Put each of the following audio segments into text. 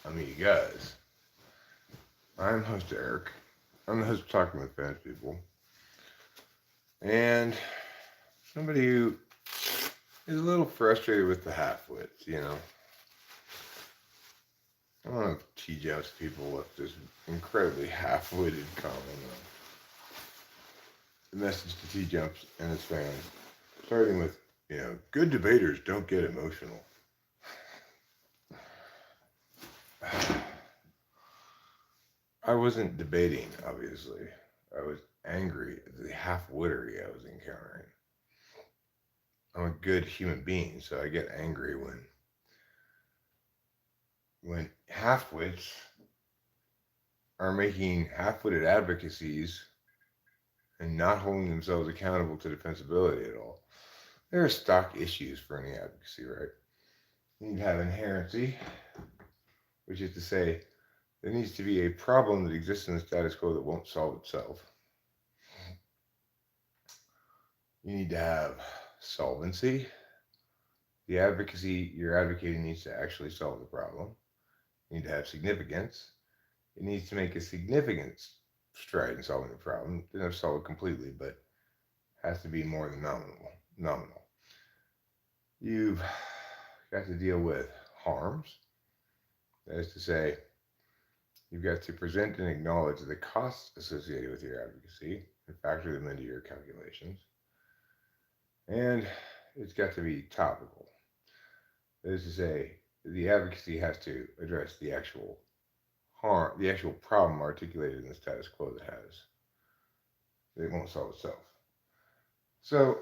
I mean, he does. I'm host Eric. I'm the host of Talking with Fans People. And somebody who is a little frustrated with the half-wits, you know. I want to teach out to people with this incredibly half-witted comment. The message to T-Jumps and his fans, starting with, good debaters don't get emotional. I wasn't debating, obviously. I was angry at the half-wittery I was encountering. I'm a good human being, so I get angry when half-wits are making half-witted advocacies and not holding themselves accountable to defensibility at all. There are stock issues for any advocacy, right? You need to have inherency, which is to say, there needs to be a problem that exists in the status quo that won't solve itself. You need to have solvency. The advocacy you're advocating needs to actually solve the problem. You need to have significance. It needs to make a significant stride in solving the problem. It doesn't have to solve it completely, but has to be more than nominal. You've got to deal with harms. That is to say, you've got to present and acknowledge the costs associated with your advocacy and factor them into your calculations. And it's got to be topical. That is to say, the advocacy has to address the actual harm, the actual problem articulated in the status quo that won't solve itself. So,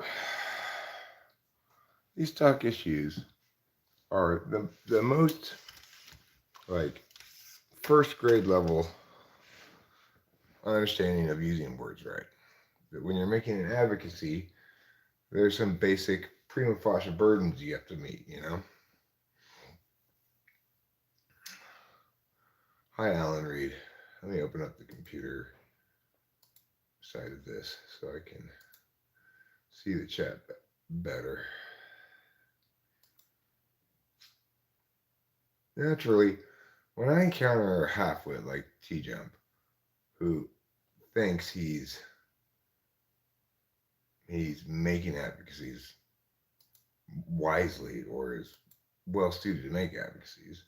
these stock issues are the most like first grade level understanding of using words right. That when you're making an advocacy, there's some basic prima facie burdens you have to meet, Hi, Alan Reed. Let me open up the computer side of this so I can see the chat better. Naturally, when I encounter a half-wit like T-Jump, who thinks he's making advocacies wisely or is well suited to make advocacies,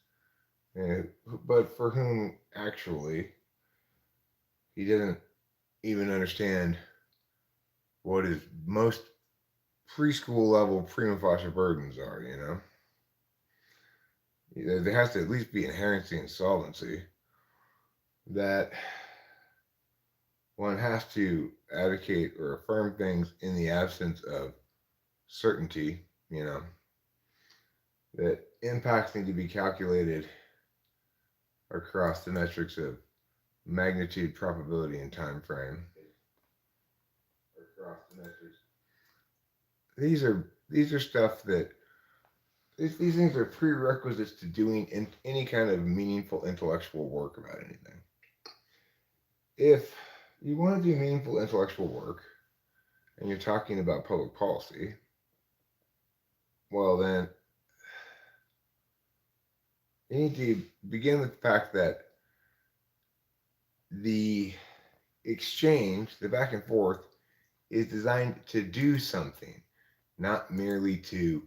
but for whom actually he doesn't even understand what his most preschool level prima facie burdens are. There has to at least be inherency and solvency that one has to advocate or affirm things in the absence of certainty, that impacts need to be calculated across the metrics of magnitude, probability, and time frame. Across the metrics. These are stuff that these things are prerequisites to doing any kind of meaningful intellectual work about anything. If you want to do meaningful intellectual work and you're talking about public policy, well then you need to begin with the fact that the exchange, the back and forth, is designed to do something, not merely to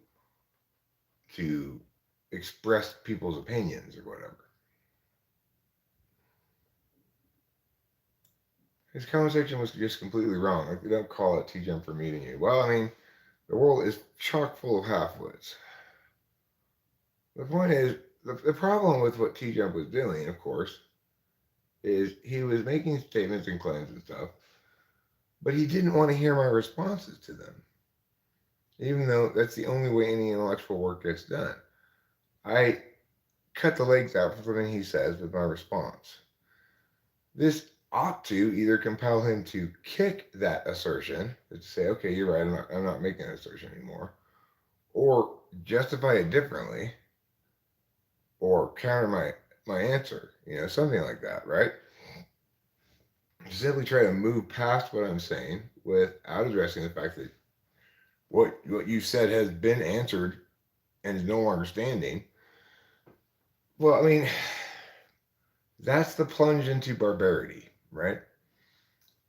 express people's opinions or whatever. His conversation was just completely wrong. Like, they don't call it T-Jump for meeting you. Well, I mean, the world is chock full of half-wits. The point is, the problem with what T-Jump was doing, of course, is he was making statements and claims and stuff, but he didn't want to hear my responses to them. Even though that's the only way any intellectual work gets done. I cut the legs out from something he says with my response. This ought to either compel him to kick that assertion, to say, okay, you're right, I'm not making an assertion anymore, or justify it differently, or counter my answer, something like that, right? Simply try to move past what I'm saying without addressing the fact that what you said has been answered and is no longer standing. Well, I mean, That's the plunge into barbarity, right?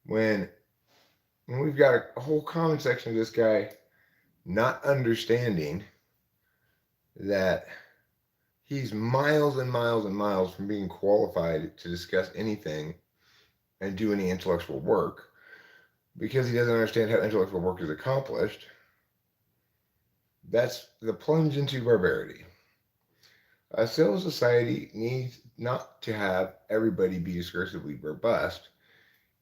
When when we've got a whole comment section of this guy not understanding that he's miles and miles and miles from being qualified to discuss anything and do any intellectual work because he doesn't understand how intellectual work is accomplished. That's the plunge into barbarity. A civil society needs not to have everybody be discursively robust.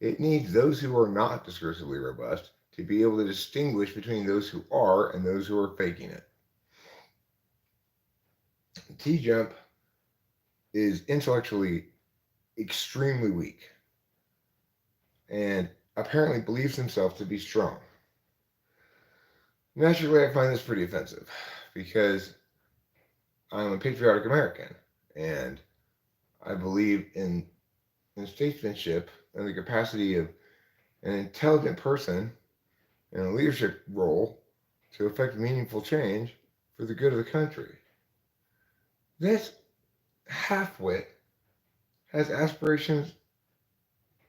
It needs those who are not discursively robust to be able to distinguish between those who are and those who are faking it. T Jump is intellectually extremely weak and apparently believes himself to be strong. Naturally, I find this pretty offensive because I'm a patriotic American and I believe in statesmanship and the capacity of an intelligent person in a leadership role to effect meaningful change for the good of the country. This halfwit has aspirations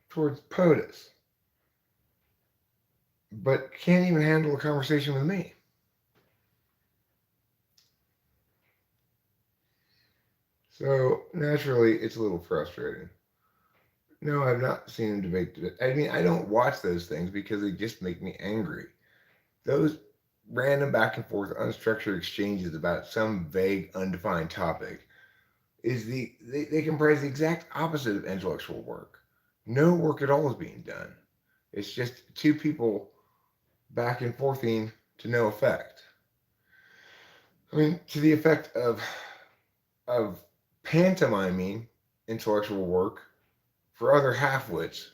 towards POTUS, but can't even handle a conversation with me. So naturally, it's a little frustrating. No, I've not seen him debate. I mean, I don't watch those things because they just make me angry. Those random back and forth, unstructured exchanges about some vague, undefined topic they comprise the exact opposite of intellectual work. No work at all is being done. It's just two people back and forthing to no effect. I mean, to the effect of pantomiming intellectual work for other halfwits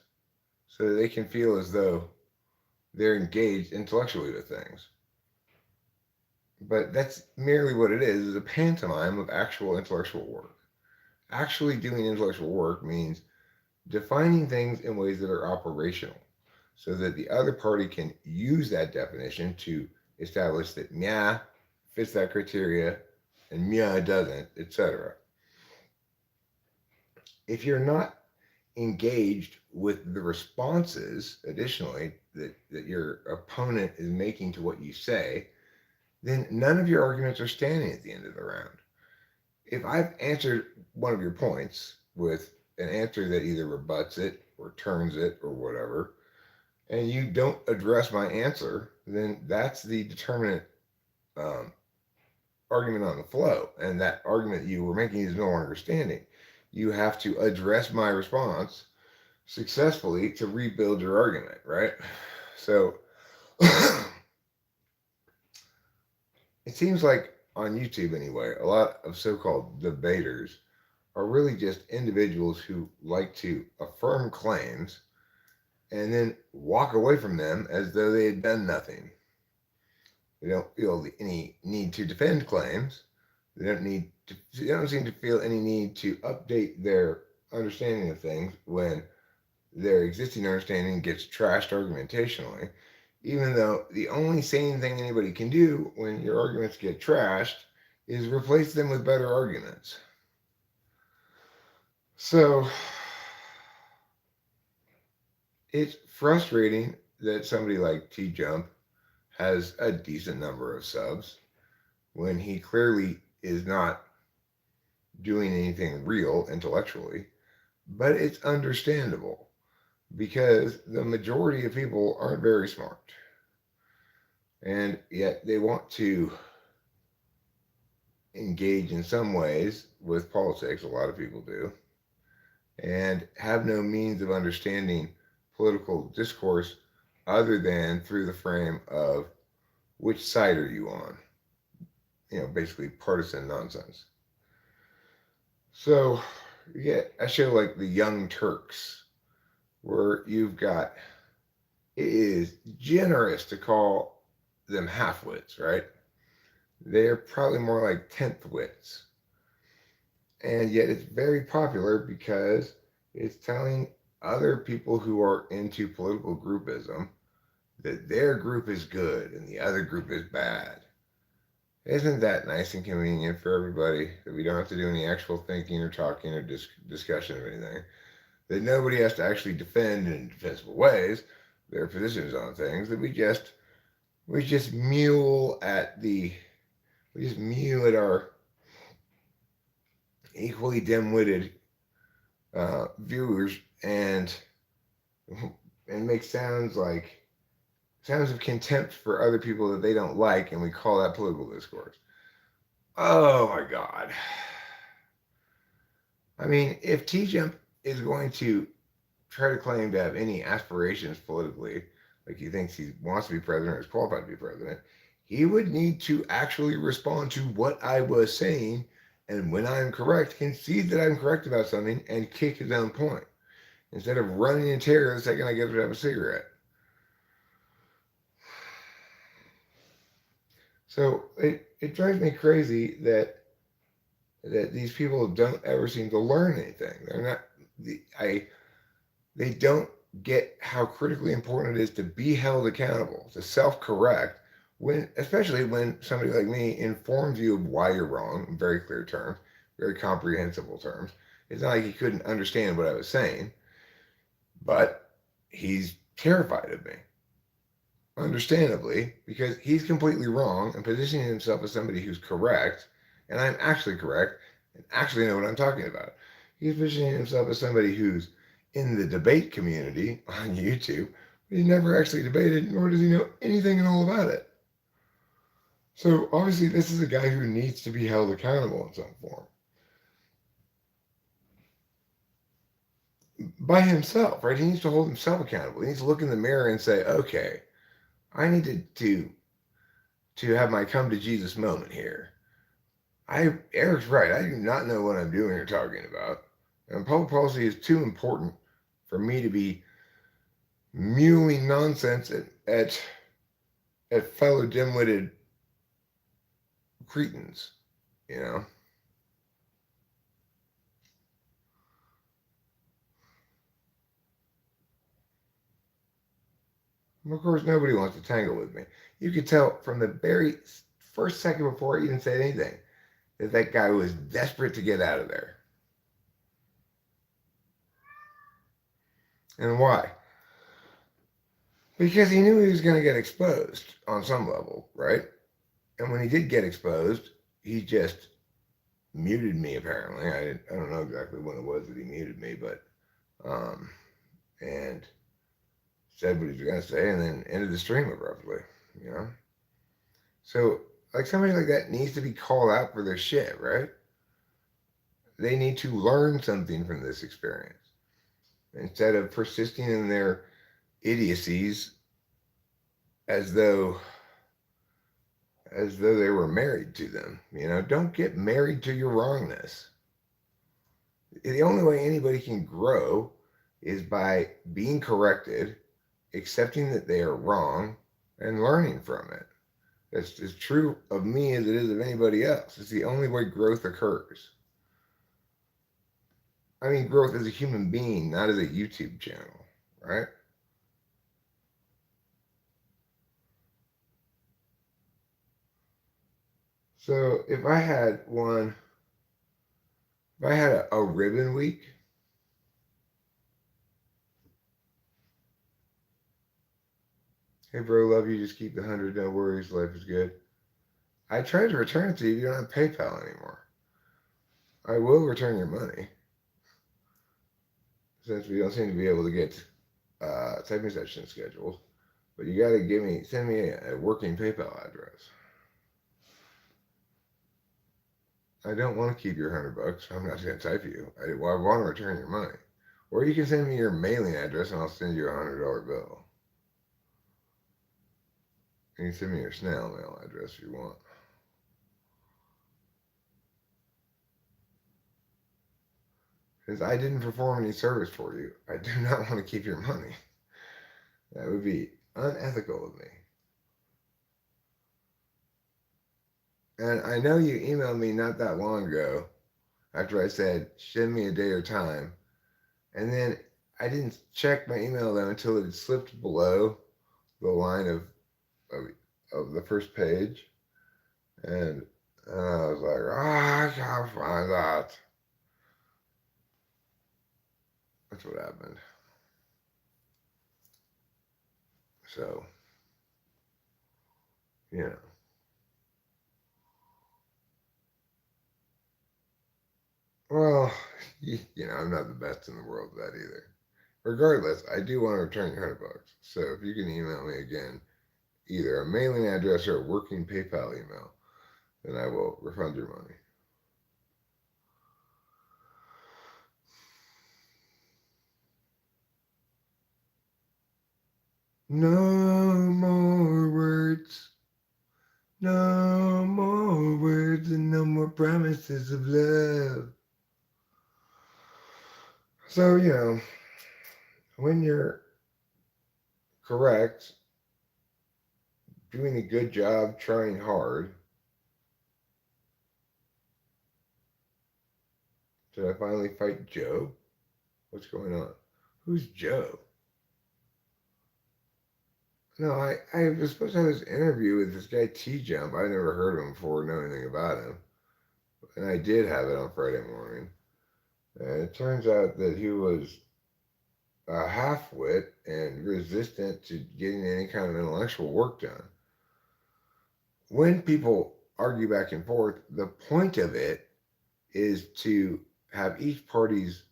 so that they can feel as though they're engaged intellectually with things. But that's merely what it is a pantomime of actual intellectual work. Actually doing intellectual work means defining things in ways that are operational so that the other party can use that definition to establish that Mia fits that criteria and Mia doesn't, etc. If you're not engaged with the responses, additionally, that your opponent is making to what you say, then none of your arguments are standing at the end of the round. If I've answered one of your points with an answer that either rebuts it or turns it or whatever, and you don't address my answer, then that's the determinant argument on the flow. And that argument you were making is no longer standing. You have to address my response successfully to rebuild your argument, right? So it seems like on YouTube anyway, a lot of so-called debaters are really just individuals who like to affirm claims and then walk away from them as though they had done nothing. They don't feel any need to defend claims. They don't seem to feel any need to update their understanding of things when their existing understanding gets trashed argumentationally, even though the only sane thing anybody can do when your arguments get trashed is replace them with better arguments. So it's frustrating that somebody like T Jump has a decent number of subs when he clearly is not doing anything real intellectually, but it's understandable because the majority of people aren't very smart. And yet they want to engage in some ways with politics, a lot of people do, and have no means of understanding political discourse other than through the frame of which side are you on? Basically partisan nonsense. So you get a show like The Young Turks, where you've got, it is generous to call them half-wits, right? They're probably more like 10th wits. And yet it's very popular because it's telling other people who are into political groupism that their group is good and the other group is bad. Isn't that nice and convenient for everybody that we don't have to do any actual thinking or talking or discussion of anything? That nobody has to actually defend in defensible ways their positions on things. That we just mule at our equally dim-witted viewers and make sounds of contempt for other people that they don't like, and we call that political discourse. Oh my God. I mean, if T Jump is going to try to claim to have any aspirations politically, like he thinks he wants to be president or is qualified to be president, he would need to actually respond to what I was saying, and when I'm correct, concede that I'm correct about something and kick his own point instead of running in terror the second I get to have a cigarette. So it drives me crazy that these people don't ever seem to learn anything. They're not they don't get how critically important it is to be held accountable, to self-correct when, especially when somebody like me informs you of why you're wrong in very clear terms, very comprehensible terms. It's not like he couldn't understand what I was saying, but he's terrified of me, understandably, because he's completely wrong and positioning himself as somebody who's correct, and I'm actually correct and actually know what I'm talking about. He's positioning himself as somebody who's in the debate community on YouTube, but he never actually debated, nor does he know anything at all about it. So obviously, this is a guy who needs to be held accountable in some form by himself, right? He needs to hold himself accountable. He needs to look in the mirror and say, "Okay, I needed to have my come to Jesus moment here. Eric's right. I do not know what I'm doing or talking about. And public policy is too important for me to be mewing nonsense at fellow dim-witted cretins, you know." And of course, nobody wants to tangle with me. You could tell from the very first second before I even said anything that guy was desperate to get out of there. And why? Because he knew he was going to get exposed on some level, right? And when he did get exposed, he just muted me. Apparently, I don't know exactly when it was that he muted me, but and said what he was going to say, and then ended the stream abruptly. You know, so like somebody like that needs to be called out for their shit, right? They need to learn something from this experience instead of persisting in their idiocies as though they were married to them. You know, don't get married to your wrongness. The only way anybody can grow is by being corrected, accepting that they are wrong, and learning from it. That's as true of me as it is of anybody else. It's the only way growth occurs. I mean, growth as a human being, not as a YouTube channel, right? So if I had a ribbon week, hey bro, love you, just keep the 100, no worries, life is good. I tried to return it to you, you don't have PayPal anymore. I will return your money, since we don't seem to be able to get typing sessions scheduled. But you gotta send me a working PayPal address. I don't want to keep your $100. I'm not gonna type you. I want to return your money. Or you can send me your mailing address and I'll send you a $100 bill. You can send me your snail mail address if you want. Because I didn't perform any service for you. I do not want to keep your money. That would be unethical of me. And I know you emailed me not that long ago after I said, send me a day or time. And then I didn't check my email though until it had slipped below the line of the first page. And I was like, I can't find that. That's what happened. So, you know. Well, I'm not the best in the world at that either. Regardless, I do want to return your $100. So if you can email me again, either a mailing address or a working PayPal email, then I will refund your money. No more words. No more words and no more promises of love. So, when you're correct, doing a good job, trying hard, did I finally fight Joe? What's going on? Who's Joe? No, I was supposed to have this interview with this guy T Jump. I never heard of him before, know anything about him. And I did have it on Friday morning. And it turns out that he was a half-wit and resistant to getting any kind of intellectual work done. When people argue back and forth, the point of it is to have each party's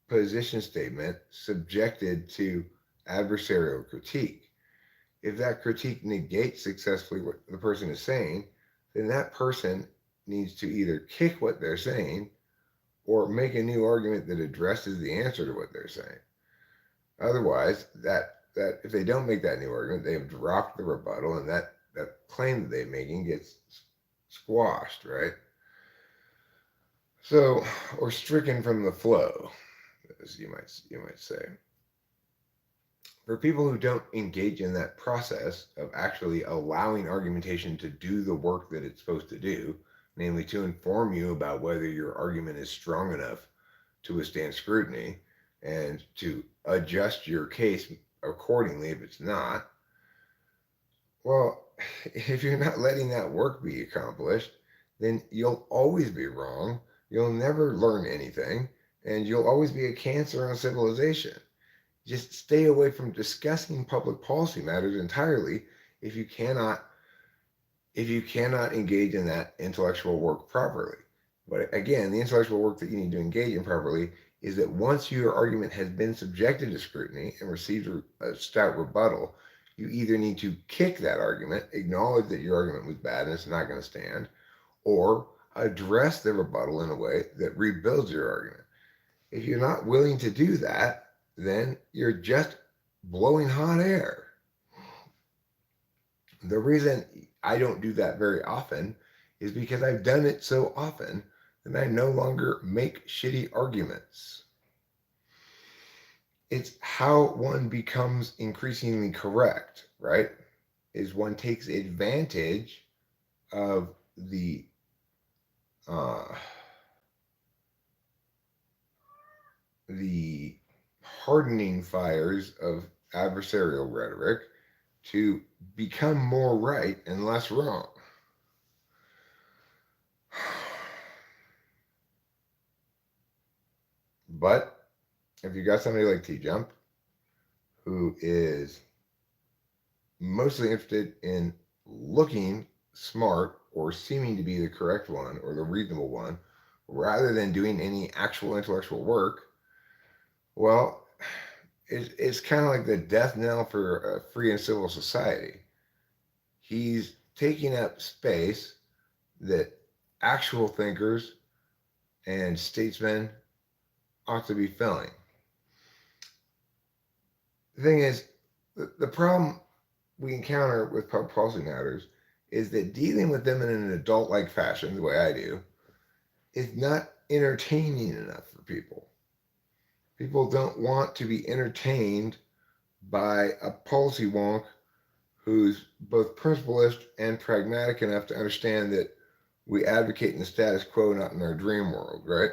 position statement subjected to adversarial critique. If that critique negates successfully what the person is saying, then that person needs to either kick what they're saying or make a new argument that addresses the answer to what they're saying. Otherwise, that if they don't make that new argument, they have dropped the rebuttal, and that claim that they're making gets squashed, right? So, or stricken from the flow, as you might say. For people who don't engage in that process of actually allowing argumentation to do the work that it's supposed to do, namely to inform you about whether your argument is strong enough to withstand scrutiny and to adjust your case accordingly if it's not, well, if you're not letting that work be accomplished, then you'll always be wrong. You'll never learn anything, and you'll always be a cancer on civilization. Just stay away from discussing public policy matters entirely if you cannot engage in that intellectual work properly. But again, the intellectual work that you need to engage in properly is that once your argument has been subjected to scrutiny and received a stout rebuttal, you either need to kick that argument, acknowledge that your argument was bad and it's not going to stand, or address the rebuttal in a way that rebuilds your argument. If you're not willing to do that, then you're just blowing hot air. The reason I don't do that very often is because I've done it so often that I no longer make shitty arguments. It's how one becomes increasingly correct, right? Is one takes advantage of uh, the hardening fires of adversarial rhetoric to become more right and less wrong. But if you got somebody like T Jump who is mostly interested in looking smart or seeming to be the correct one or the reasonable one rather than doing any actual intellectual work, well, it's kind of like the death knell for a free and civil society. He's taking up space that actual thinkers and statesmen ought to be filling. The thing is, the problem we encounter with public policy matters is that dealing with them in an adult like fashion, the way I do, is not entertaining enough for people. People don't want to be entertained by a policy wonk who's both principlist and pragmatic enough to understand that we advocate in the status quo, not in our dream world, right?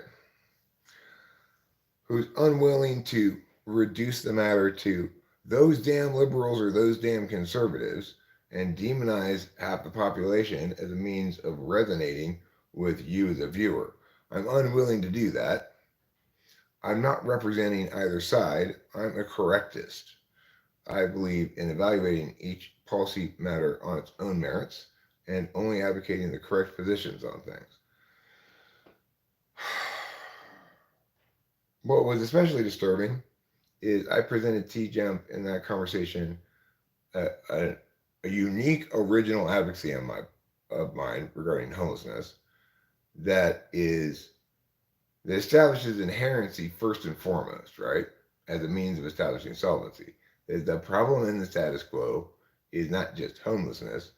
Who's unwilling to reduce the matter to those damn liberals or those damn conservatives and demonize half the population as a means of resonating with you as a viewer. I'm unwilling to do that. I'm not representing either side. I'm a correctist. I believe in evaluating each policy matter on its own merits and only advocating the correct positions on things. What was especially disturbing is I presented T Jump in that conversation a, a unique original advocacy of mine regarding homelessness that is that establishes inherency first and foremost, right, as a means of establishing solvency. Is the problem in the status quo is not just homelessness;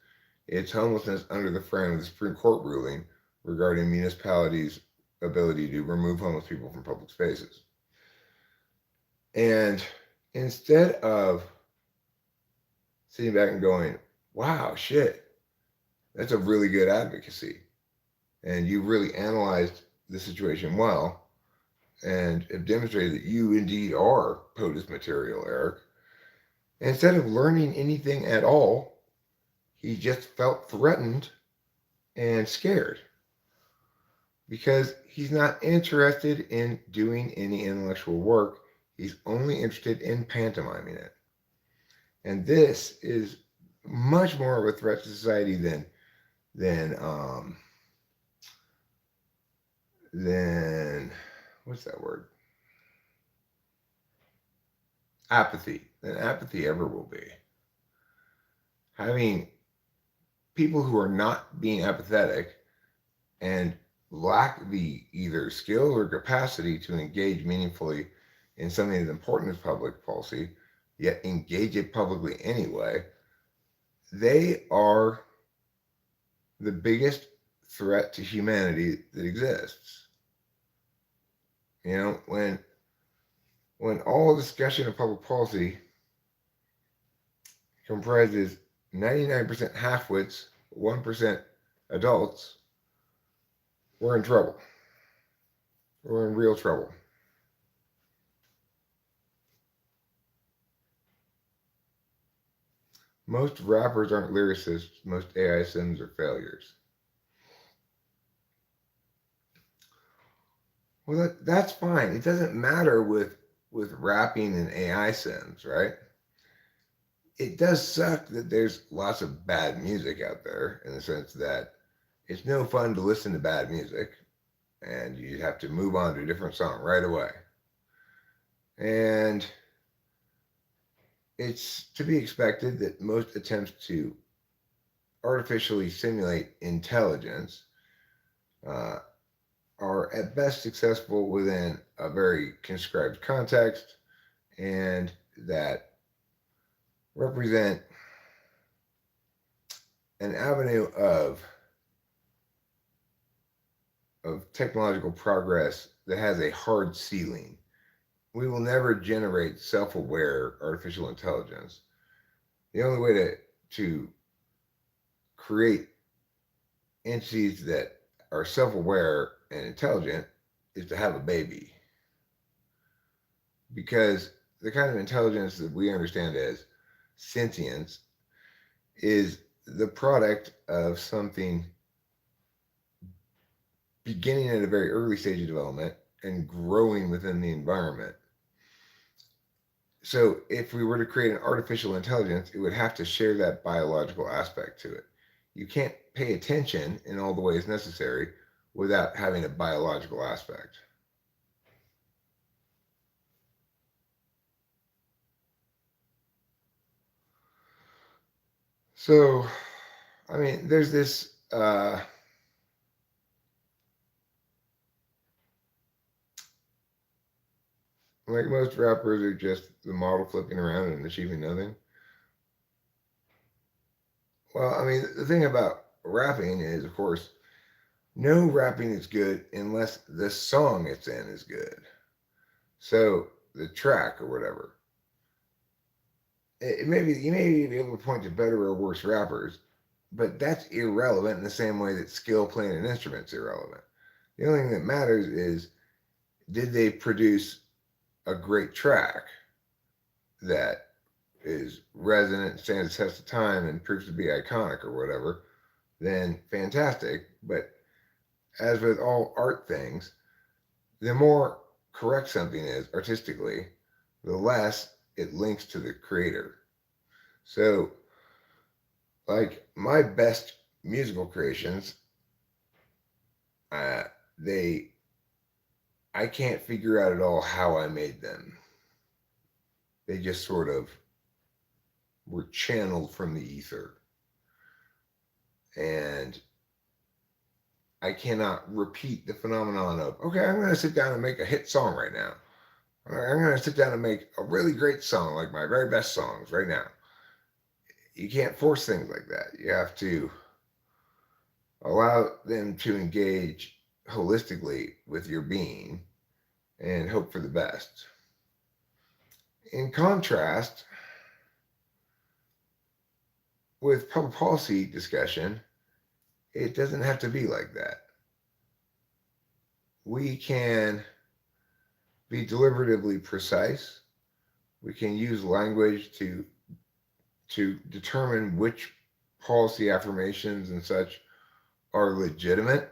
it's homelessness under the frame of the Supreme Court ruling regarding municipalities' ability to remove homeless people from public spaces. And instead of sitting back and going, wow, shit, that's a really good advocacy. And you really analyzed the situation well and have demonstrated that you indeed are POTUS material, Eric. And instead of learning anything at all, he just felt threatened and scared because he's not interested in doing any intellectual work. He's only interested in pantomiming it. And this is much more of a threat to society than what's that word? Apathy than apathy ever will be. Having people who are not being apathetic and lack the either skill or capacity to engage meaningfully in something as important as public policy, yet engage it publicly anyway, they are the biggest threat to humanity that exists. You know, when all discussion of public policy comprises 99% half-wits, 1% adults, we're in trouble. We're in real trouble. Most rappers aren't lyricists. Most AI sims are failures. Well, that's fine. It doesn't matter with rapping and AI sims, right? It does suck that there's lots of bad music out there in the sense that it's no fun to listen to bad music and you have to move on to a different song right away. And it's to be expected that most attempts to artificially simulate intelligence are at best successful within a very conscribed context and that represent an avenue of technological progress that has a hard ceiling. We will never generate self-aware artificial intelligence. The only way to create entities that are self-aware and intelligent is to have a baby. Because the kind of intelligence that we understand as sentience is the product of something beginning at a very early stage of development and growing within the environment. So if we were to create an artificial intelligence, it would have to share that biological aspect to it. You can't pay attention in all the ways necessary without having a biological aspect. So, I mean, there's this like most rappers are just the model flipping around and achieving nothing. Well, I mean, the thing about rapping is, of course, no rapping is good unless the song it's in is good. So the track or whatever. It maybe you may be able to point to better or worse rappers, but that's irrelevant in the same way that skill playing an instrument is irrelevant. The only thing that matters is did they produce a great track that is resonant, stands the test of time, and proves to be iconic or whatever, then fantastic. But as with all art things, the more correct something is artistically, the less it links to the creator. So, like my best musical creations, uh, they I can't figure out at all how I made them. They just sort of were channeled from the ether, and I cannot repeat the phenomenon of, okay, I'm going to sit down and make a hit song right now. I'm going to sit down and make a really great song, like my very best songs right now. You can't force things like that. You have to allow them to engage holistically with your being and hope for the best. In contrast, with public policy discussion, it doesn't have to be like that. We can be deliberatively precise. We can use language to determine which policy affirmations and such are legitimate,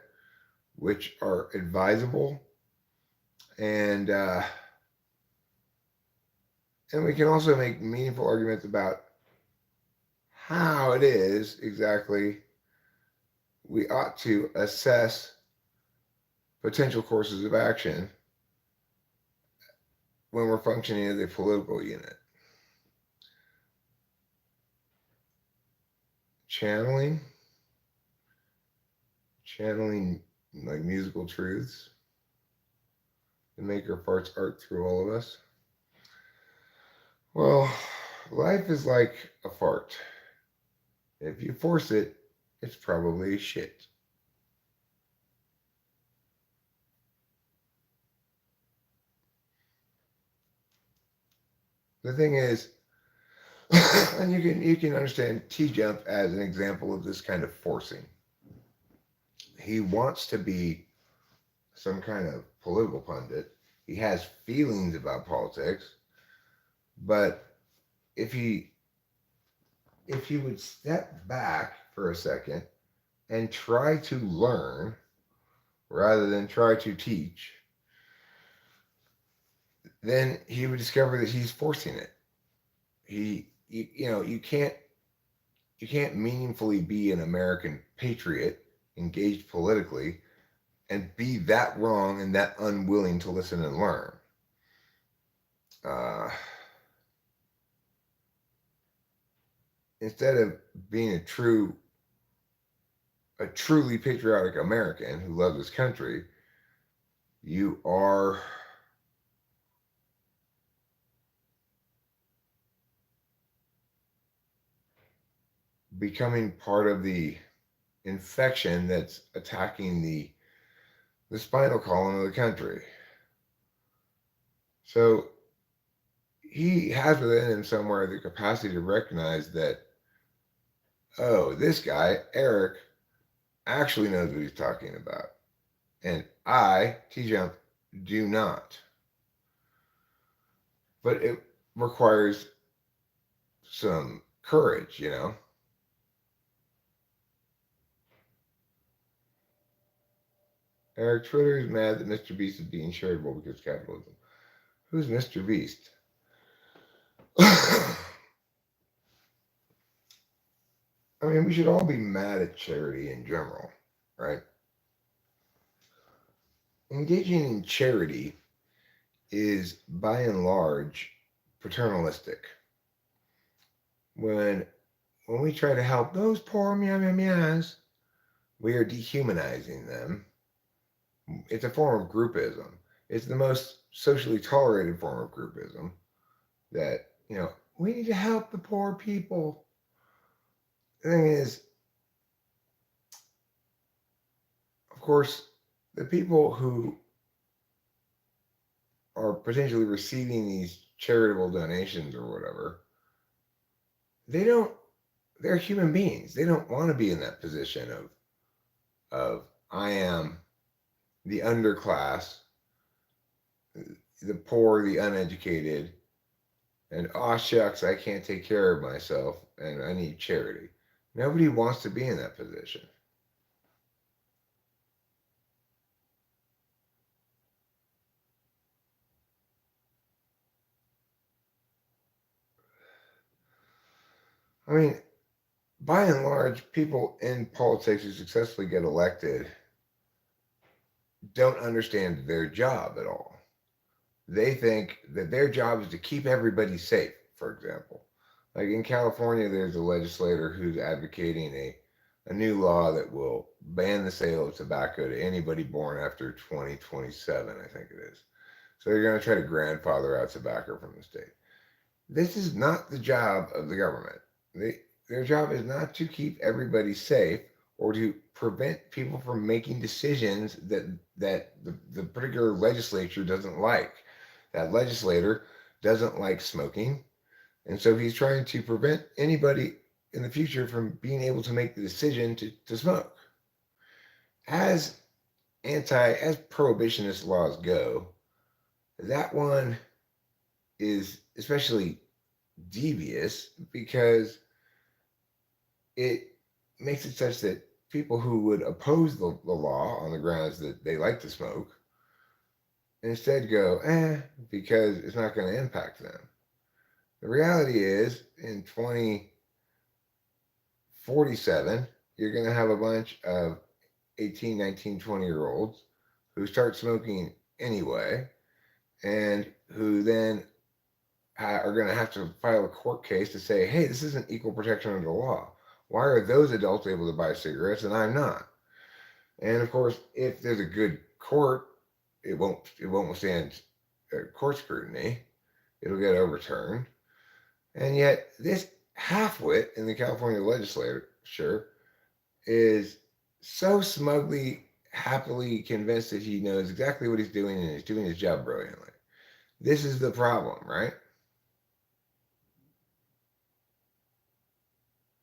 which are advisable, and we can also make meaningful arguments about how it is exactly we ought to assess potential courses of action when we're functioning as a political unit. Channeling like musical truths. The maker farts art through all of us. Well, life is like a fart. If you force it, it's probably shit. The thing is, and you can understand T-Jump as an example of this kind of forcing. He wants to be some kind of political pundit. He has feelings about politics, but if he would step back for a second and try to learn rather than try to teach, then he would discover that he's forcing it. You can't meaningfully be an American patriot engaged politically and be that wrong and that unwilling to listen and learn. Instead of being a truly patriotic American who loves his country, you are becoming part of the infection that's attacking the spinal column of the country. So he has within him somewhere the capacity to recognize that, oh, this guy, Eric, actually knows what he's talking about. And I, T-Jump, do not. But it requires some courage, you know? Eric, Twitter is mad that Mr. Beast is being charitable because of capitalism. Who's Mr. Beast? I mean, we should all be mad at charity in general, right? Engaging in charity is, by and large, paternalistic. When we try to help those poor meow meow meows, we are dehumanizing them. It's a form of groupism. It's the most socially tolerated form of groupism that, we need to help the poor people. The thing is, of course, the people who are potentially receiving these charitable donations or whatever, they're human beings. They don't want to be in that position of I am the underclass, the poor, the uneducated, and aw shucks, I can't take care of myself and I need charity. Nobody wants to be in that position. I mean, by and large, people in politics who successfully get elected don't understand their job at all. They think that their job is to keep everybody safe, for example. Like in California, there's a legislator who's advocating a new law that will ban the sale of tobacco to anybody born after 2027, I think it is. So they're going to try to grandfather out tobacco from the state. This is not the job of the government. Their job is not to keep everybody safe or to prevent people from making decisions that the particular legislature doesn't like. That legislator doesn't like smoking, and so he's trying to prevent anybody in the future from being able to make the decision to smoke. As as prohibitionist laws go, that one is especially devious because it makes it such that people who would oppose the law on the grounds that they like to smoke instead go, because it's not going to impact them. The reality is, in 2047, you're going to have a bunch of 18, 19, 20-year olds who start smoking anyway, and who then are going to have to file a court case to say, hey, this isn't equal protection under the law. Why are those adults able to buy cigarettes and I'm not? And of course, if there's a good court, it won't withstand court scrutiny. It'll get overturned. And yet, this halfwit in the California legislature is so smugly, happily convinced that he knows exactly what he's doing and he's doing his job brilliantly. This is the problem, right?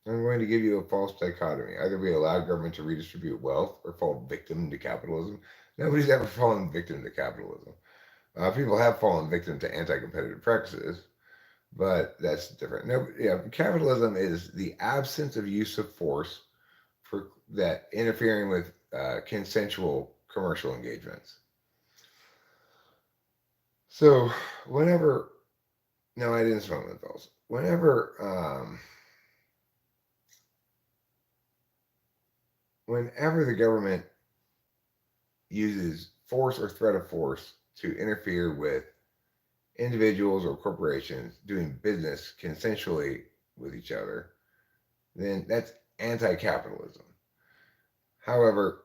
I'm going to give you a false dichotomy. Either we allow government to redistribute wealth or fall victim to capitalism. Nobody's ever fallen victim to capitalism. People have fallen victim to anti-competitive practices, but that's different. No, yeah, capitalism is the absence of use of force for that interfering with consensual commercial engagements. So, whenever no, I didn't smoke menthols. Whenever the government uses force or threat of force to interfere with individuals or corporations doing business consensually with each other, then that's anti capitalism. However,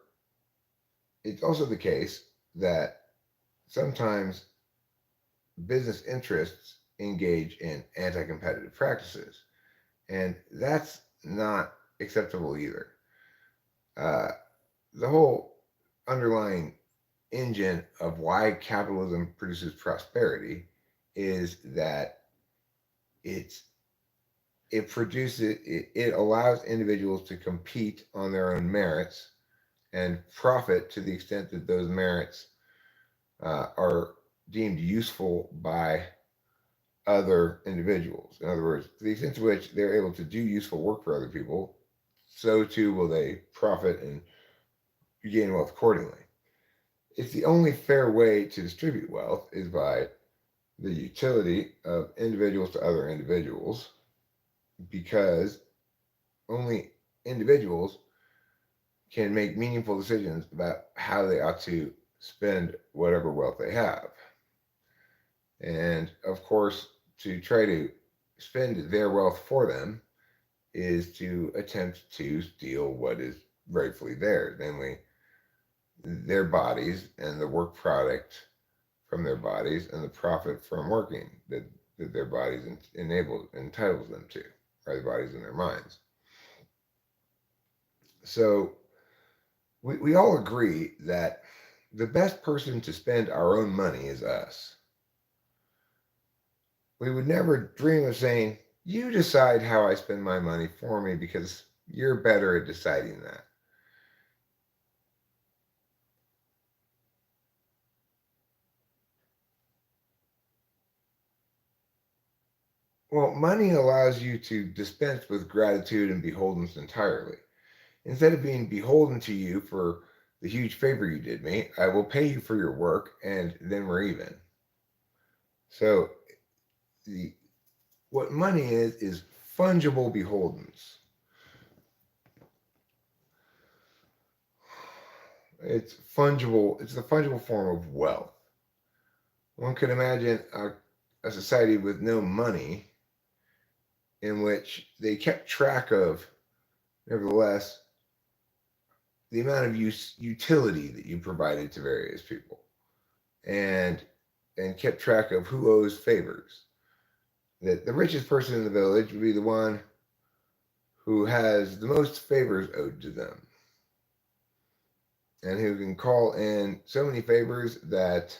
it's also the case that sometimes business interests engage in anti competitive practices, and that's not acceptable either. Uh, the whole underlying engine of why capitalism produces prosperity is that it's it allows individuals to compete on their own merits and profit to the extent that those merits are deemed useful by other individuals. In other words, to the extent to which they're able to do useful work for other people, so too will they profit and gain wealth accordingly. It's the only fair way to distribute wealth is by the utility of individuals to other individuals, because only individuals can make meaningful decisions about how they ought to spend whatever wealth they have. And of course, to try to spend their wealth for them is to attempt to steal what is rightfully theirs, namely their bodies and the work product from their bodies and the profit from working that their bodies entitles them to, or their bodies and their minds. So we all agree that the best person to spend our own money is us. We would never dream of saying, you decide how I spend my money for me because you're better at deciding that. Well, money allows you to dispense with gratitude and beholdenness entirely. Instead of being beholden to you for the huge favor you did me, I will pay you for your work and then we're even. So the what money is fungible beholdens. It's fungible. It's the fungible form of wealth. One could imagine a society with no money in which they kept track of, nevertheless, the amount of utility that you provided to various people, and kept track of who owes favors. That the richest person in the village would be the one who has the most favors owed to them, and who can call in so many favors that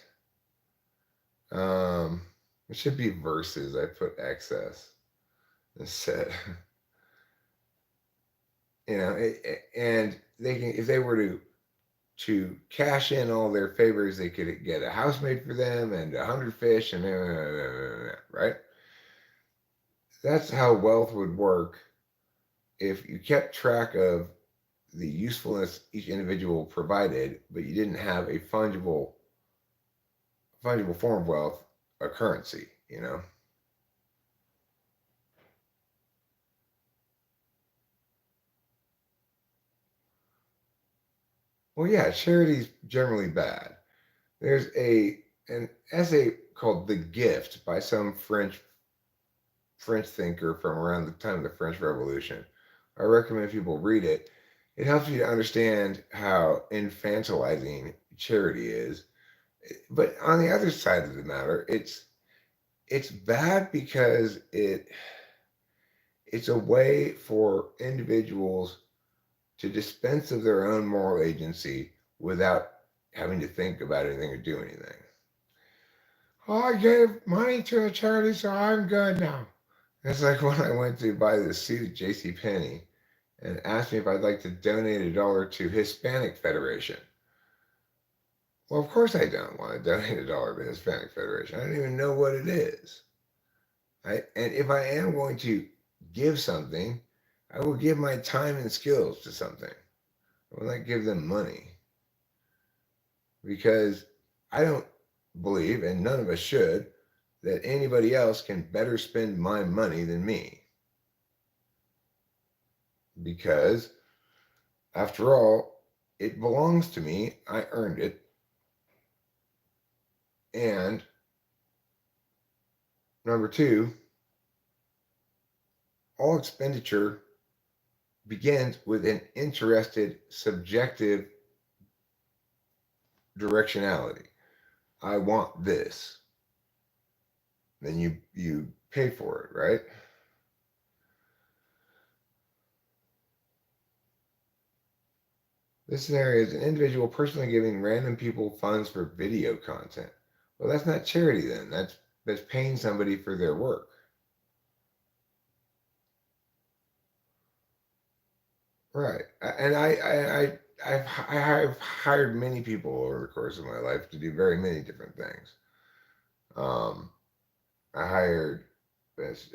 it should be verses. I put excess instead. And they can, if they were to cash in all their favors, they could get a house made for them and 100 fish and right. That's how wealth would work if you kept track of the usefulness each individual provided, but you didn't have a fungible form of wealth, a currency. Well, yeah, charity's generally bad. There's an essay called "The Gift" by some French thinker from around the time of the French Revolution. I recommend people read it. It helps you to understand how infantilizing charity is. But on the other side of the matter, it's bad because it's a way for individuals to dispense of their own moral agency without having to think about anything or do anything. Oh, I gave money to a charity, so I'm good now. It's like when I went to buy this suit at J.C. Penney and asked me if I'd like to donate $1 to Hispanic Federation. Well, of course I don't want to donate $1 to Hispanic Federation. I don't even know what it is. And if I am going to give something, I will give my time and skills to something. I will not give them money. Because I don't believe, and none of us should, that anybody else can better spend my money than me. Because, after all, it belongs to me. I earned it. And number two, all expenditure begins with an interested, subjective directionality. I want this. Then you pay for it, right? This scenario is an individual personally giving random people funds for video content. Well, that's not charity then. That's paying somebody for their work. Right. And I've hired many people over the course of my life to do very many different things. Um, I hired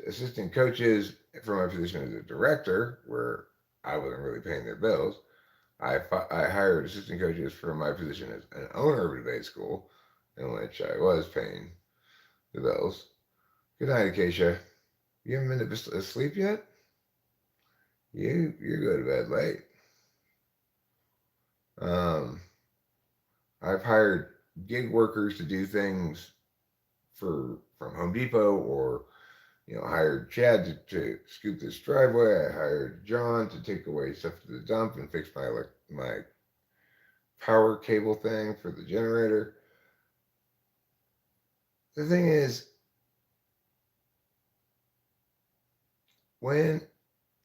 assistant coaches for my position as a director, where I wasn't really paying their bills. I hired assistant coaches for my position as an owner of a debate school, in which I was paying the bills. Good night, Acacia. You haven't been asleep yet? You go to bed late. Um, I've hired gig workers to do things from Home Depot, or hired Chad to scoop this driveway. I hired John to take away stuff to the dump and fix my power cable thing for the generator. The thing is, when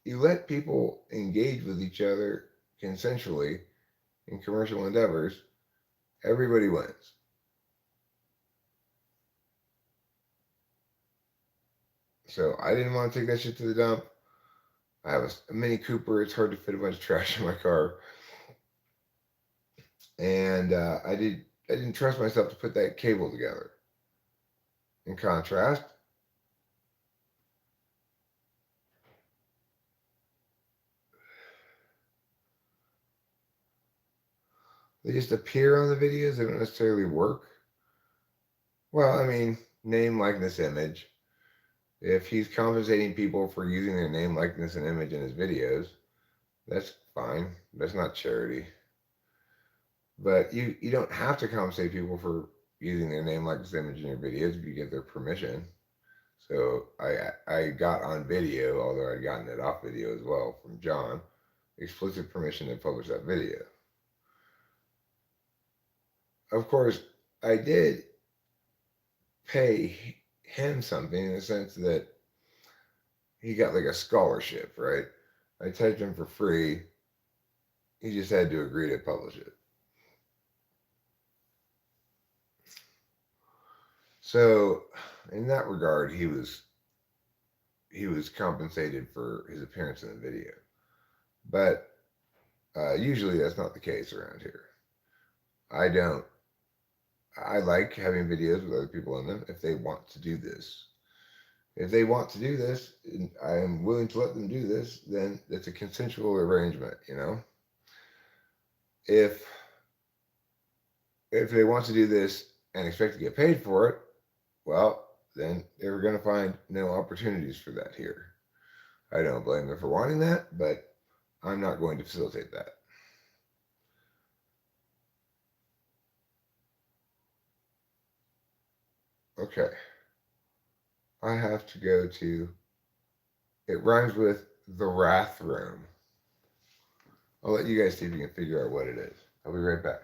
you let people engage with each other consensually in commercial endeavors, everybody wins. So I didn't want to take that shit to the dump. I have a Mini Cooper. It's hard to fit a bunch of trash in my car, and I didn't trust myself to put that cable together. In contrast, They just appear on the videos. They don't necessarily work. Well, I mean, name, likeness, image. If he's compensating people for using their name, likeness, and image in his videos, that's fine. That's not charity. But you don't have to compensate people for using their name, likeness, image in your videos if you get their permission. So I got on video, although I'd gotten it off video as well from John, explicit permission to publish that video. Of course, I did pay him something in the sense that he got like a scholarship, right? I typed him for free. He just had to agree to publish it. So, in that regard, he was compensated for his appearance in the video. But usually that's not the case around here. I don't. I like having videos with other people in them if they want to do this. If they want to do this, and I am willing to let them do this, then it's a consensual arrangement, you know? If if they want to do this and expect to get paid for it, well, then they're going to find no opportunities for that here. I don't blame them for wanting that, but I'm not going to facilitate that. Okay. I have to go to, it rhymes with the Wrath Room. I'll let you guys see if you can figure out what it is. I'll be right back.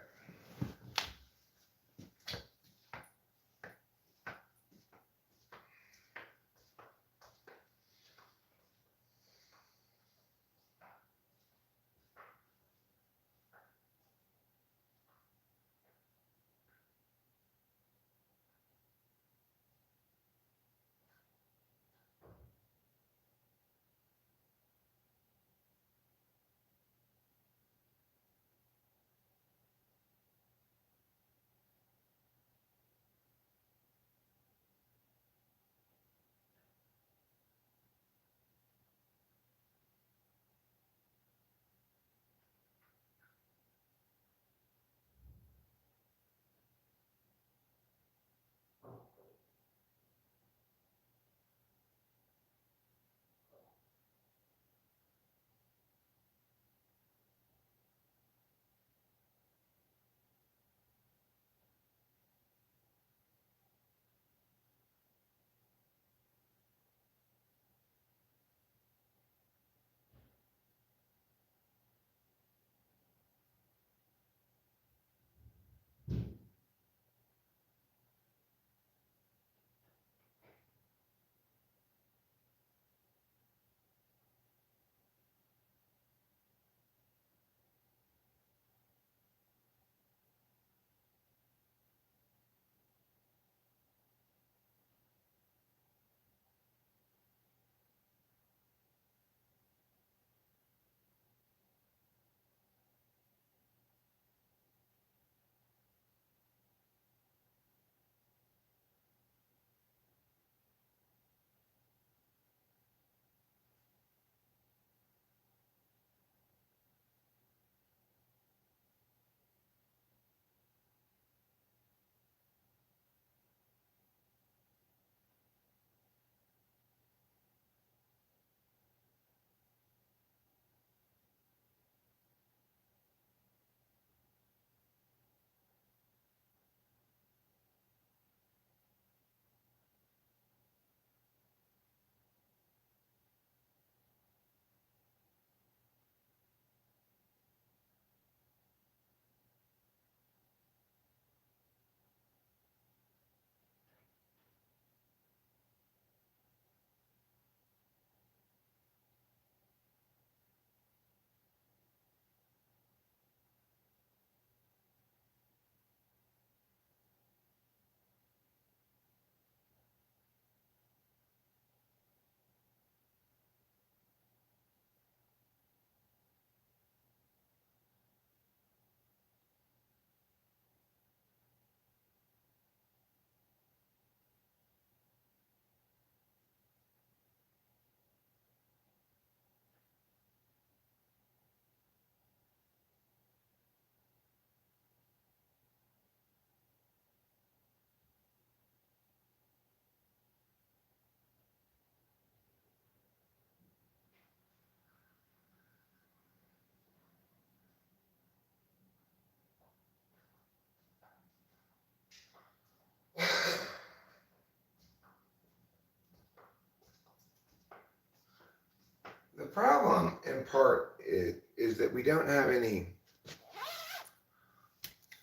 problem, in part, is that we don't have any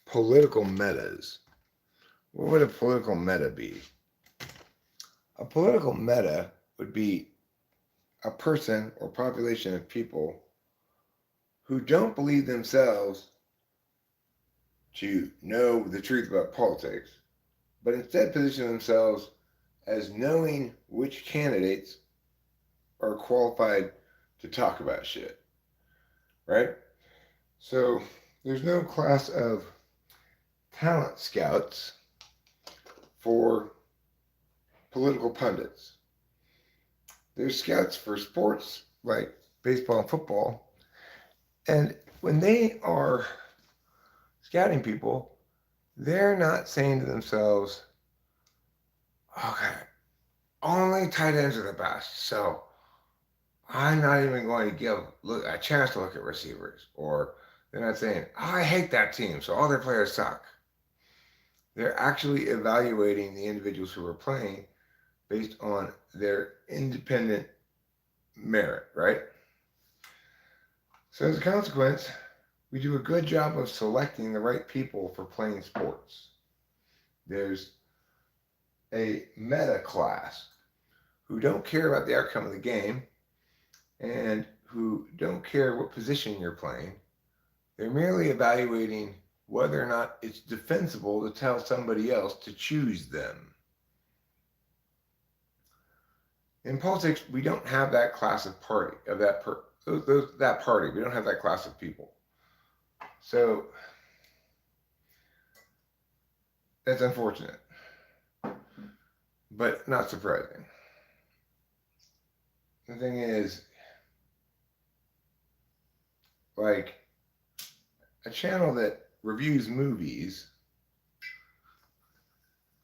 political metas. What would a political meta be? A political meta would be a person or population of people who don't believe themselves to know the truth about politics, but instead position themselves as knowing which candidates are qualified to talk about shit, right? So there's no class of talent scouts for political pundits. There's scouts for sports like baseball and football. And when they are scouting people, they're not saying to themselves, okay, only tight ends are the best. So I'm not even going to give a chance to look at receivers. Or they're not saying, oh, I hate that team, so all their players suck. They're actually evaluating the individuals who are playing based on their independent merit, right? So as a consequence, we do a good job of selecting the right people for playing sports. There's a meta class who don't care about the outcome of the game and who don't care what position you're playing. They're merely evaluating whether or not it's defensible to tell somebody else to choose them. In politics, we don't have that class of party, of that party. We don't have that class of people. So that's unfortunate, but not surprising. The thing is, like, a channel that reviews movies,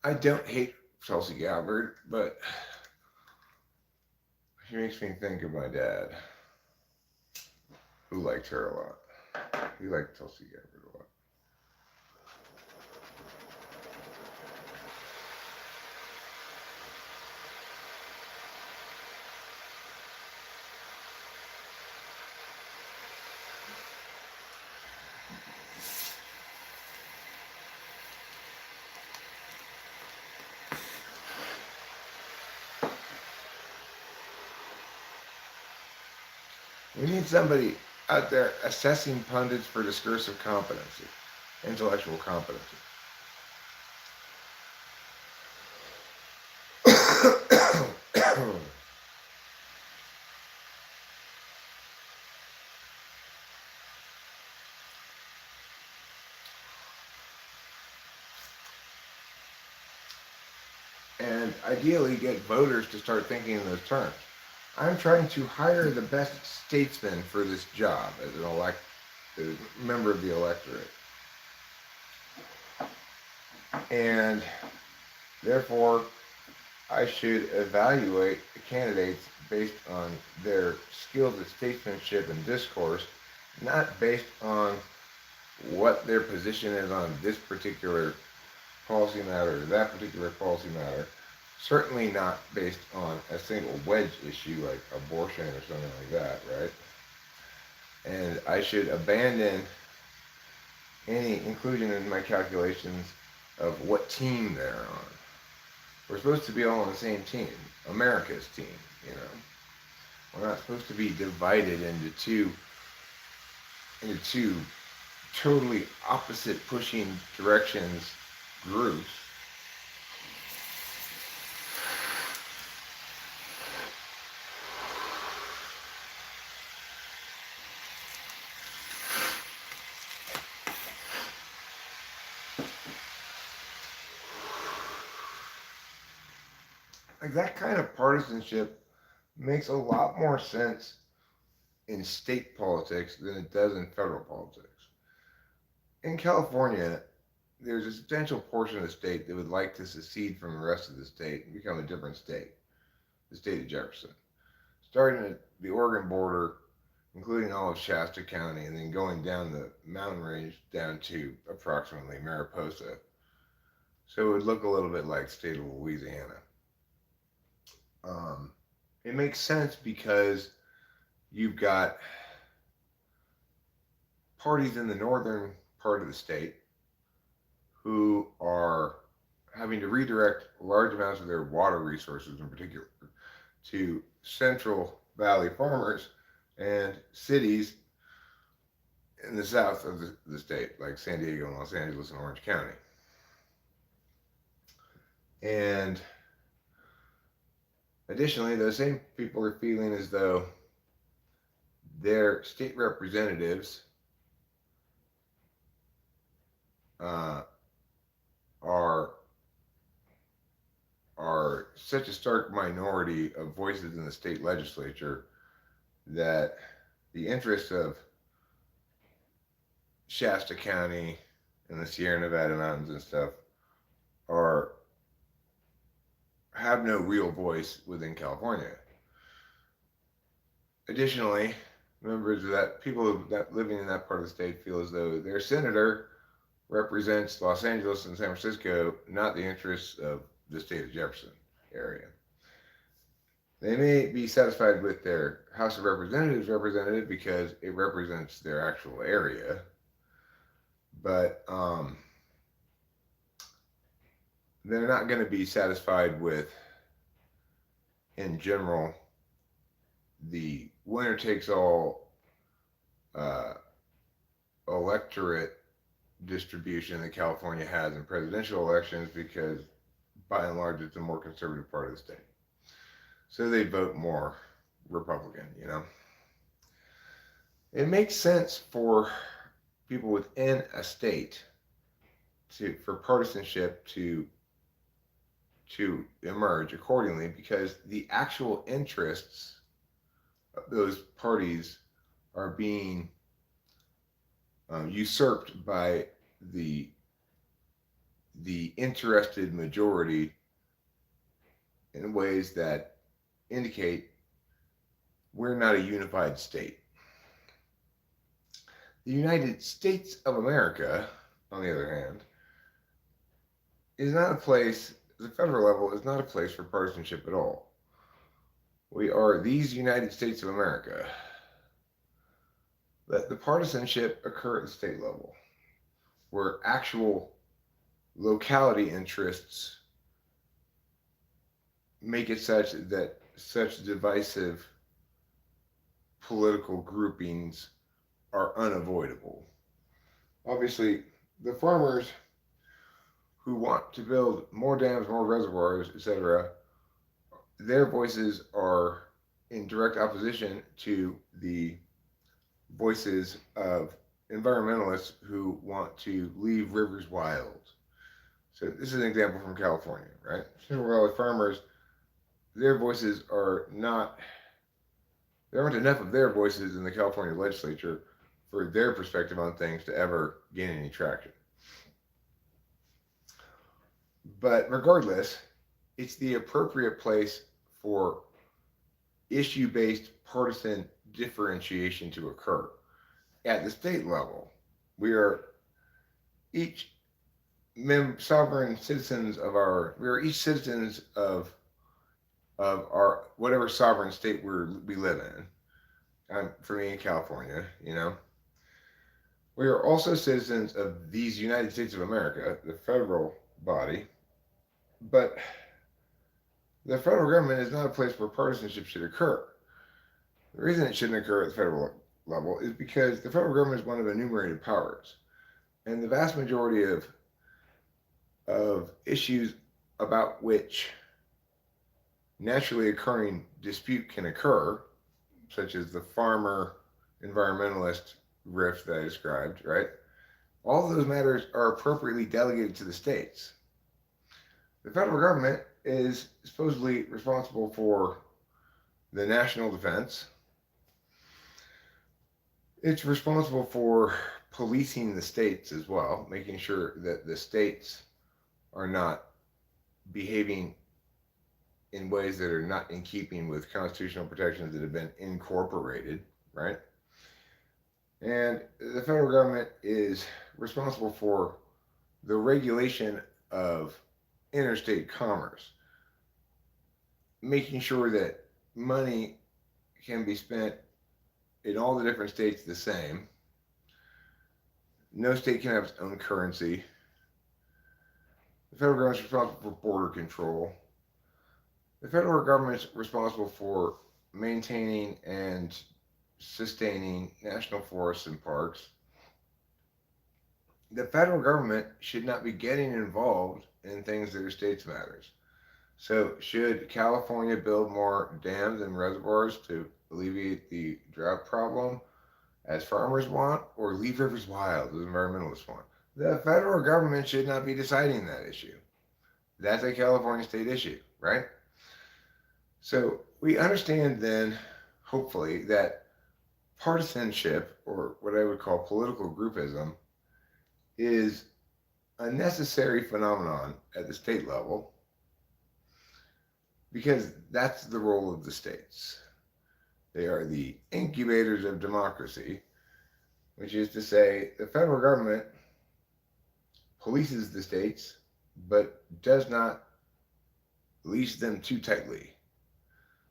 I don't hate Tulsi Gabbard, but she makes me think of my dad, who liked her a lot. He liked Tulsi Gabbard a lot. We need somebody out there assessing pundits for discursive competency, intellectual competency. And ideally get voters to start thinking in those terms. I'm trying to hire the best statesman for this job as as a member of the electorate. And therefore, I should evaluate the candidates based on their skills at statesmanship and discourse, not based on what their position is on this particular policy matter or that particular policy matter. Certainly not based on a single wedge issue like abortion or something like that, right? And I should abandon any inclusion in my calculations of what team they're on. We're supposed to be all on the same team, America's team, you know. We're not supposed to be divided into two totally opposite pushing directions groups. Like, that kind of partisanship makes a lot more sense in state politics than it does in federal politics. In California, there's a substantial portion of the state that would like to secede from the rest of the state and become a different state, the state of Jefferson. Starting at the Oregon border, including all of Shasta County, and then going down the mountain range down to approximately Mariposa. So it would look a little bit like the state of Louisiana. It makes sense because You've got parties in the northern part of the state who are having to redirect large amounts of their water resources, in particular, to Central Valley farmers and cities in the south of the state, like San Diego and Los Angeles and Orange County. And additionally, those same people are feeling as though their state representatives uh, are are such a stark minority of voices in the state legislature that the interests of Shasta County and the Sierra Nevada mountains and stuff are have no real voice within California. Additionally, members of that people that living in that part of the state feel as though their senator represents Los Angeles and San Francisco, not the interests of the state of Jefferson area. They may be satisfied with their House of Representatives representative because it represents their actual area, but they're not going to be satisfied with, in general, the winner takes all uh, electorate distribution that California has in presidential elections because, by and large, it's a more conservative part of the state. So they vote more Republican, you know. It makes sense for people within a state for partisanship to emerge accordingly because the actual interests of those parties are being usurped by the interested majority in ways that indicate we're not a unified state. The United States of America, on the other hand, is not a place, the federal level is not a place for partisanship at all. We are these United States of America. Let the partisanship occur at the state level, where actual locality interests make it such that such divisive political groupings are unavoidable. Obviously, the farmers who want to build more dams, more reservoirs, etc., their voices are in direct opposition to the voices of environmentalists who want to leave rivers wild. So this is an example from California, right? Central Valley farmers, their voices are not, there aren't enough of their voices in the California legislature for their perspective on things to ever gain any traction. But regardless, it's the appropriate place for issue-based partisan differentiation to occur. At the state level, we are each sovereign citizens of we are each citizens of our whatever sovereign state we live in. For me in California, you know, we are also citizens of these United States of America, the federal body, but the federal government is not a place where partisanship should occur. The reason it shouldn't occur at the federal level is because the federal government is one of enumerated powers, and the vast majority of issues about which naturally occurring dispute can occur, such as the farmer environmentalist rift that I described, right? All of those matters are appropriately delegated to the states. The federal government is supposedly responsible for the national defense. It's responsible for policing the states as well, making sure that the states are not behaving in ways that are not in keeping with constitutional protections that have been incorporated, right? And the federal government is responsible for the regulation of interstate commerce, making sure that money can be spent in all the different states the same. No state can have its own currency. The federal government is responsible for border control. The federal government is responsible for maintaining and sustaining national forests and parks. The federal government should not be getting involved in things that are states' matters. So, should California build more dams and reservoirs to alleviate the drought problem, as farmers want, or leave rivers wild, as environmentalists want? The federal government should not be deciding that issue. That's a California state issue, right? So, we understand then, hopefully, that partisanship, or what I would call political groupism, is a necessary phenomenon at the state level because that's the role of the states. They are the incubators of democracy, which is to say, the federal government polices the states but does not leash them too tightly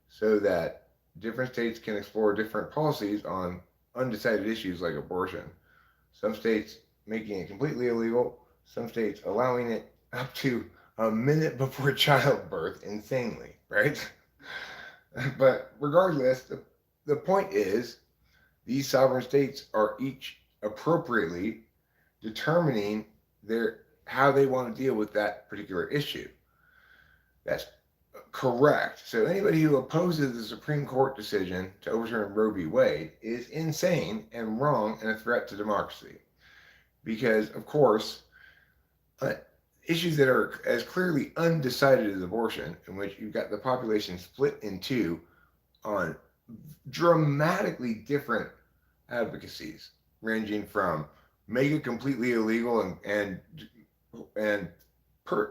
so that different states can explore different policies on undecided issues like abortion. Some states making it completely illegal, some states allowing it up to a minute before childbirth insanely, right? But regardless, the point is these sovereign states are each appropriately determining how they want to deal with that particular issue. That's correct. So anybody who opposes the Supreme Court decision to overturn Roe v. Wade is insane and wrong and a threat to democracy. Because, of course, issues that are as clearly undecided as abortion, in which you've got the population split in two on dramatically different advocacies, ranging from make it completely illegal and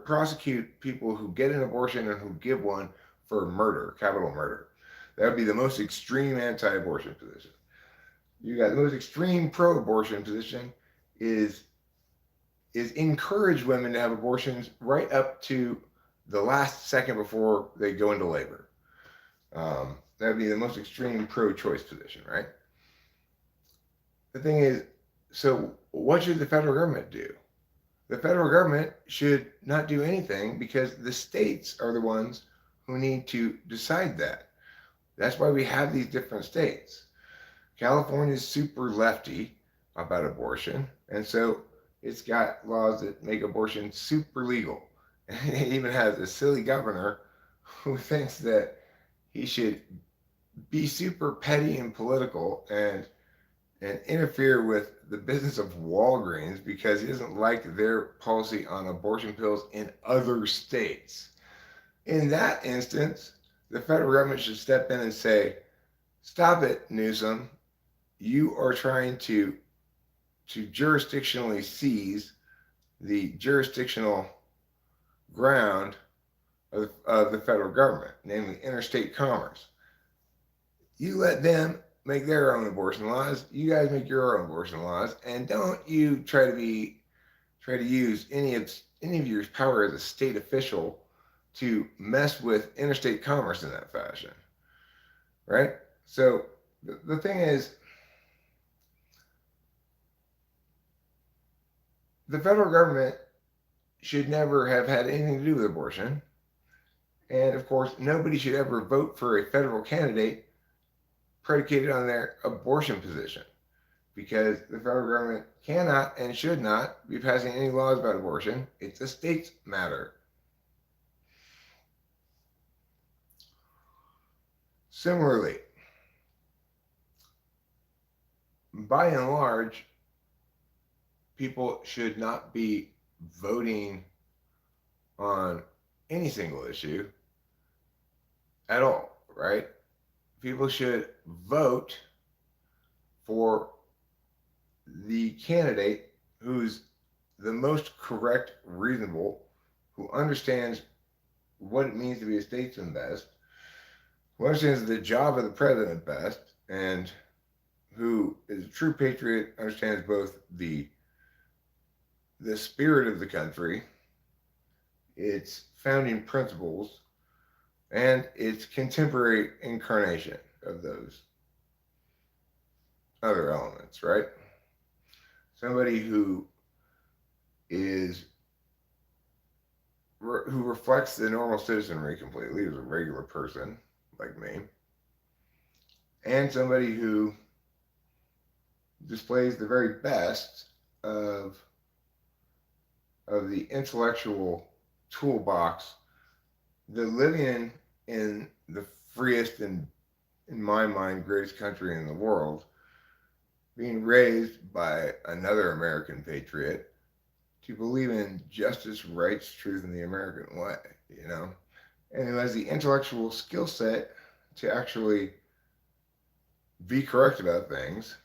prosecute people who get an abortion and who give one for murder, capital murder. That would be the most extreme anti-abortion position. You got the most extreme pro-abortion position is encourage women to have abortions right up to the last second before they go into labor. That would be the most extreme pro-choice position, right? The thing is, so what should the federal government do? The federal government should not do anything because the states are the ones who need to decide that. That's why we have these different states. California is super lefty about abortion, and so it's got laws that make abortion super legal. And it even has a silly governor who thinks that he should be super petty and political and interfere with the business of Walgreens because he doesn't like their policy on abortion pills in other states. In that instance, the federal government should step in and say, stop it, Newsom. You are trying to jurisdictionally seize the jurisdictional ground of the federal government, namely interstate commerce. You let them make their own abortion laws. You guys make your own abortion laws, and don't you try to use any of your power as a state official to mess with interstate commerce in that fashion, right? So the thing is, the federal government should never have had anything to do with abortion, and of course, nobody should ever vote for a federal candidate predicated on their abortion position, because the federal government cannot and should not be passing any laws about abortion. It's a state's matter. Similarly, by and large, people should not be voting on any single issue at all, right? People should vote for the candidate who's the most correct, reasonable, who understands what it means to be a statesman best, who understands the job of the president best, and who is a true patriot, understands both the spirit of the country, its founding principles, and its contemporary incarnation of those. other elements, right? Somebody is who reflects the normal citizenry completely, is a regular person like me, and somebody who displays the very best of the intellectual toolbox that living in the freest and, in my mind, greatest country in the world, being raised by another American patriot to believe in justice, rights, truth, and the American way, you know, and who has the intellectual skill set to actually be correct about things,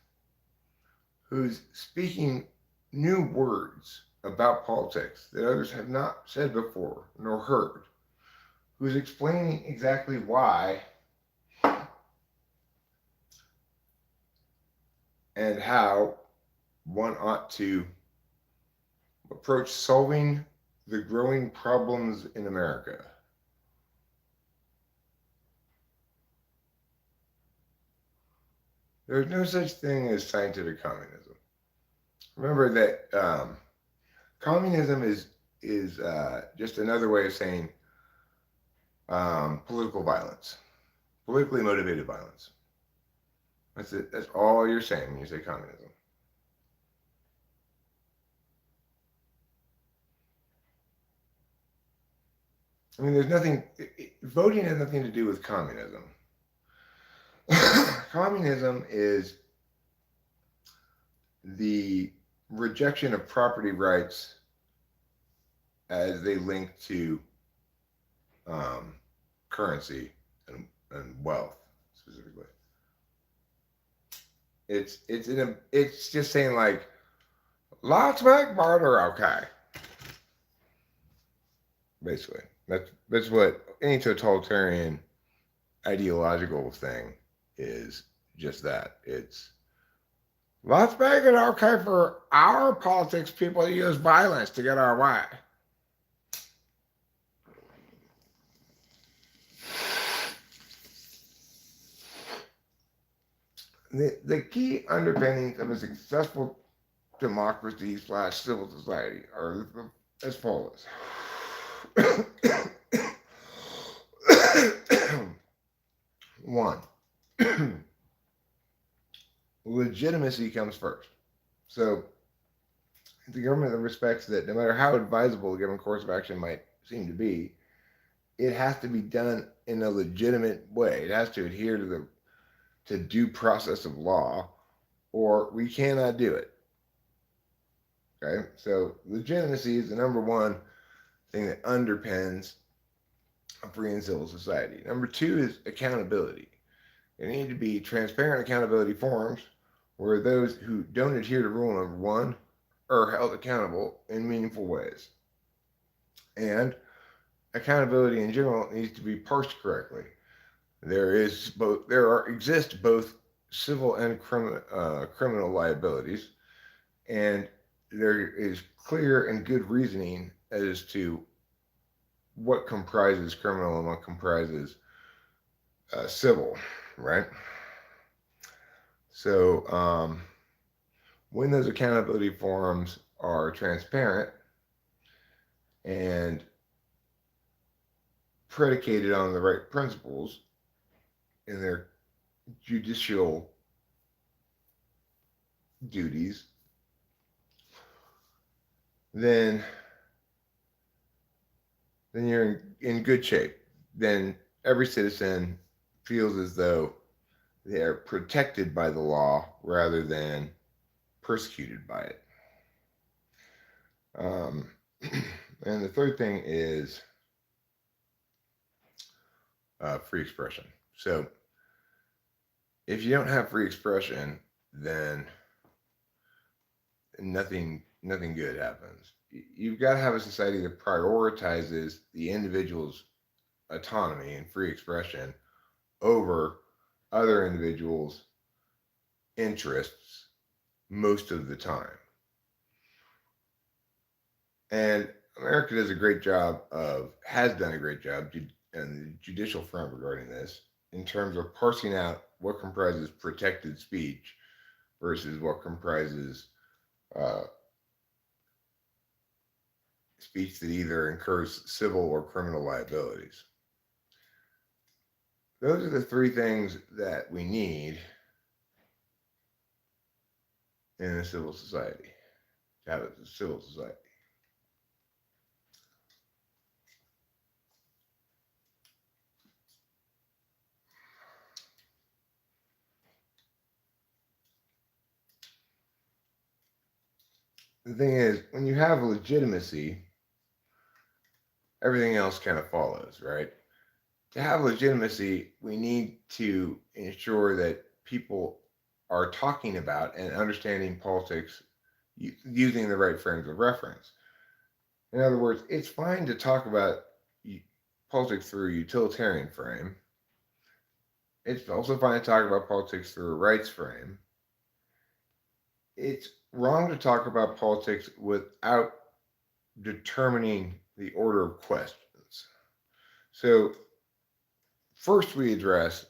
who's speaking new words about politics that others have not said before nor heard, who's explaining exactly why and how one ought to approach solving the growing problems in America. There's no such thing as scientific communism. Remember that communism is just another way of saying political violence, politically motivated violence. That's it. That's all you're saying when you say communism. I mean, there's nothing. Voting has nothing to do with communism. Communism is the rejection of property rights as they link to um, currency and wealth specifically. It's just saying like, let's make barter okay. Basically, that's what any totalitarian ideological thing is. Just that. It's let's make it okay for our politics people to use violence to get our way. The key underpinnings of a successful democracy / civil society are as follows. One, legitimacy comes first. So the government respects that no matter how advisable a given course of action might seem to be, it has to be done in a legitimate way. It has to adhere to due process of law, or we cannot do it. Okay, so legitimacy is the number one thing that underpins a free and civil society. Number two is accountability. There need to be transparent accountability forums where those who don't adhere to rule number one are held accountable in meaningful ways. And accountability in general needs to be parsed correctly. Exist both civil and criminal liabilities, and there is clear and good reasoning as to what comprises criminal and what comprises civil, right? So when those accountability forums are transparent and predicated on the right principles in their judicial duties, then you're in good shape. Then every citizen feels as though they are protected by the law rather than persecuted by it. And the third thing is free expression. So if you don't have free expression, then nothing good happens. You've got to have a society that prioritizes the individual's autonomy and free expression over other individuals' interests most of the time. And America has done a great job, and the judicial front regarding this, in terms of parsing out what comprises protected speech versus what comprises uh, speech that either incurs civil or criminal liabilities. Those are the three things that we need in a civil society, to have a civil society. The thing is, when you have legitimacy, everything else kind of follows, right? To have legitimacy, we need to ensure that people are talking about and understanding politics using the right frames of reference. In other words, it's fine to talk about politics through a utilitarian frame. It's also fine to talk about politics through a rights frame. It's wrong to talk about politics without determining the order of questions. So, first we address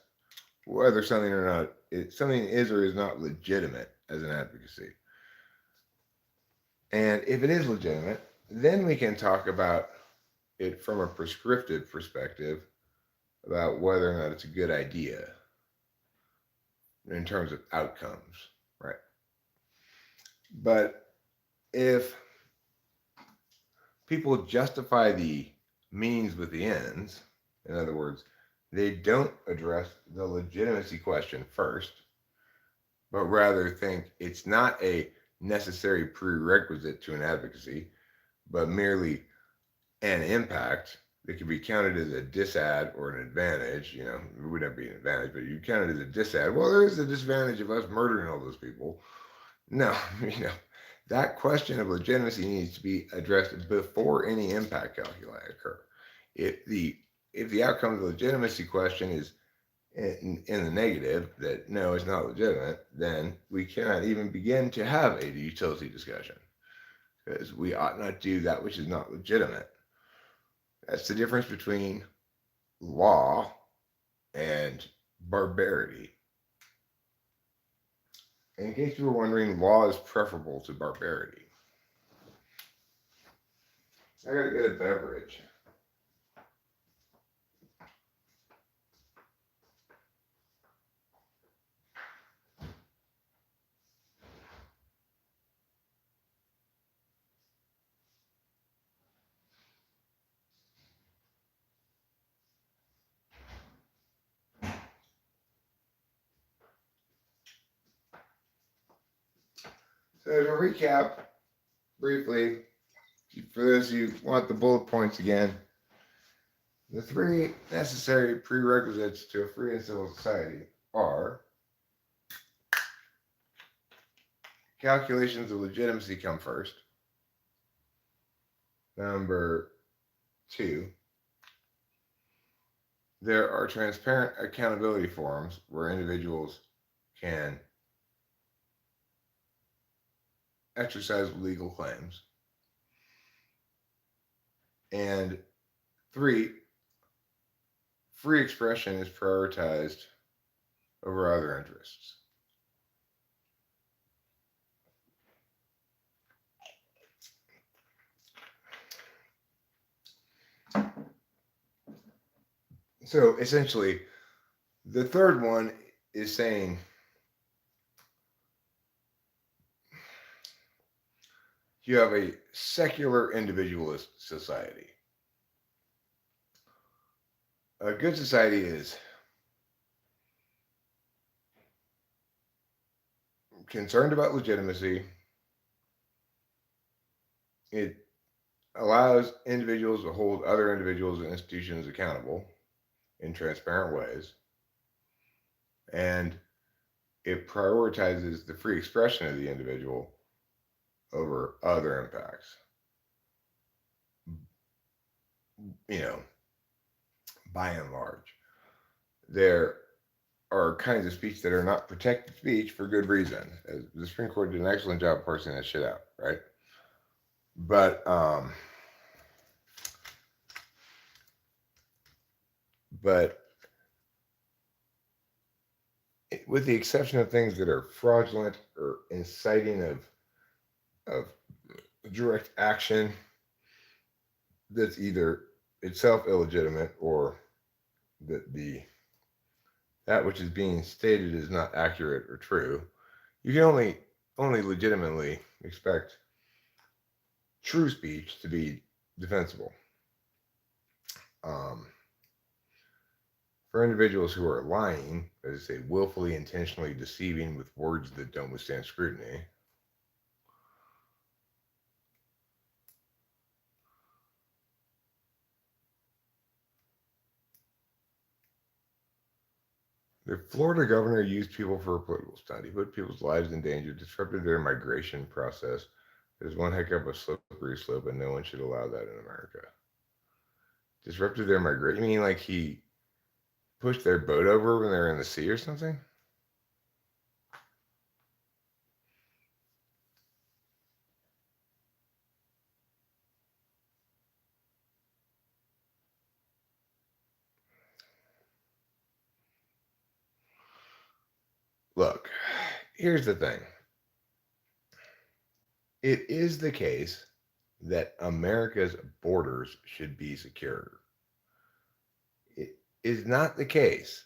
whether something or not something is or is not legitimate as an advocacy. And if it is legitimate, then we can talk about it from a prescriptive perspective about whether or not it's a good idea in terms of outcomes, right? But if people justify the means with the ends, in other words, they don't address the legitimacy question first, but rather think it's not a necessary prerequisite to an advocacy, but merely an impact that can be counted as a disad or an advantage. You know, it would never be an advantage, but you count it as a disad. Well, there is a disadvantage of us murdering all those people. No, that question of legitimacy needs to be addressed before any impact calculi occur. If the outcome of the legitimacy question is in the negative, that no, it's not legitimate, then we cannot even begin to have a utility discussion, because we ought not do that which is not legitimate. That's the difference between law and barbarity. In case you were wondering, law is preferable to barbarity. I gotta get a beverage. So to recap briefly, for those who want the bullet points again, the three necessary prerequisites to a free and civil society are: calculations of legitimacy come first. Number two, there are transparent accountability forums where individuals can exercise legal claims. And three, free expression is prioritized over other interests. So essentially, the third one is saying you have a secular individualist society. A good society is concerned about legitimacy. It allows individuals to hold other individuals and institutions accountable in transparent ways. And it prioritizes the free expression of the individual over other impacts. You know, by and large, there are kinds of speech that are not protected speech for good reason. The Supreme Court did an excellent job parsing that shit out, right? But with the exception of things that are fraudulent or inciting of direct action that's either itself illegitimate or that the that which is being stated is not accurate or true, you can only legitimately expect true speech to be defensible. Um, for individuals who are lying, as I say, willfully, intentionally deceiving with words that don't withstand scrutiny, the Florida governor used people for a political stunt. He put people's lives in danger, disrupted their migration process. There's one heck of a slippery slope, and no one should allow that in America. Disrupted their migration? You mean like he pushed their boat over when they were in the sea or something? Look, here's the thing. It is the case that America's borders should be secure. It is not the case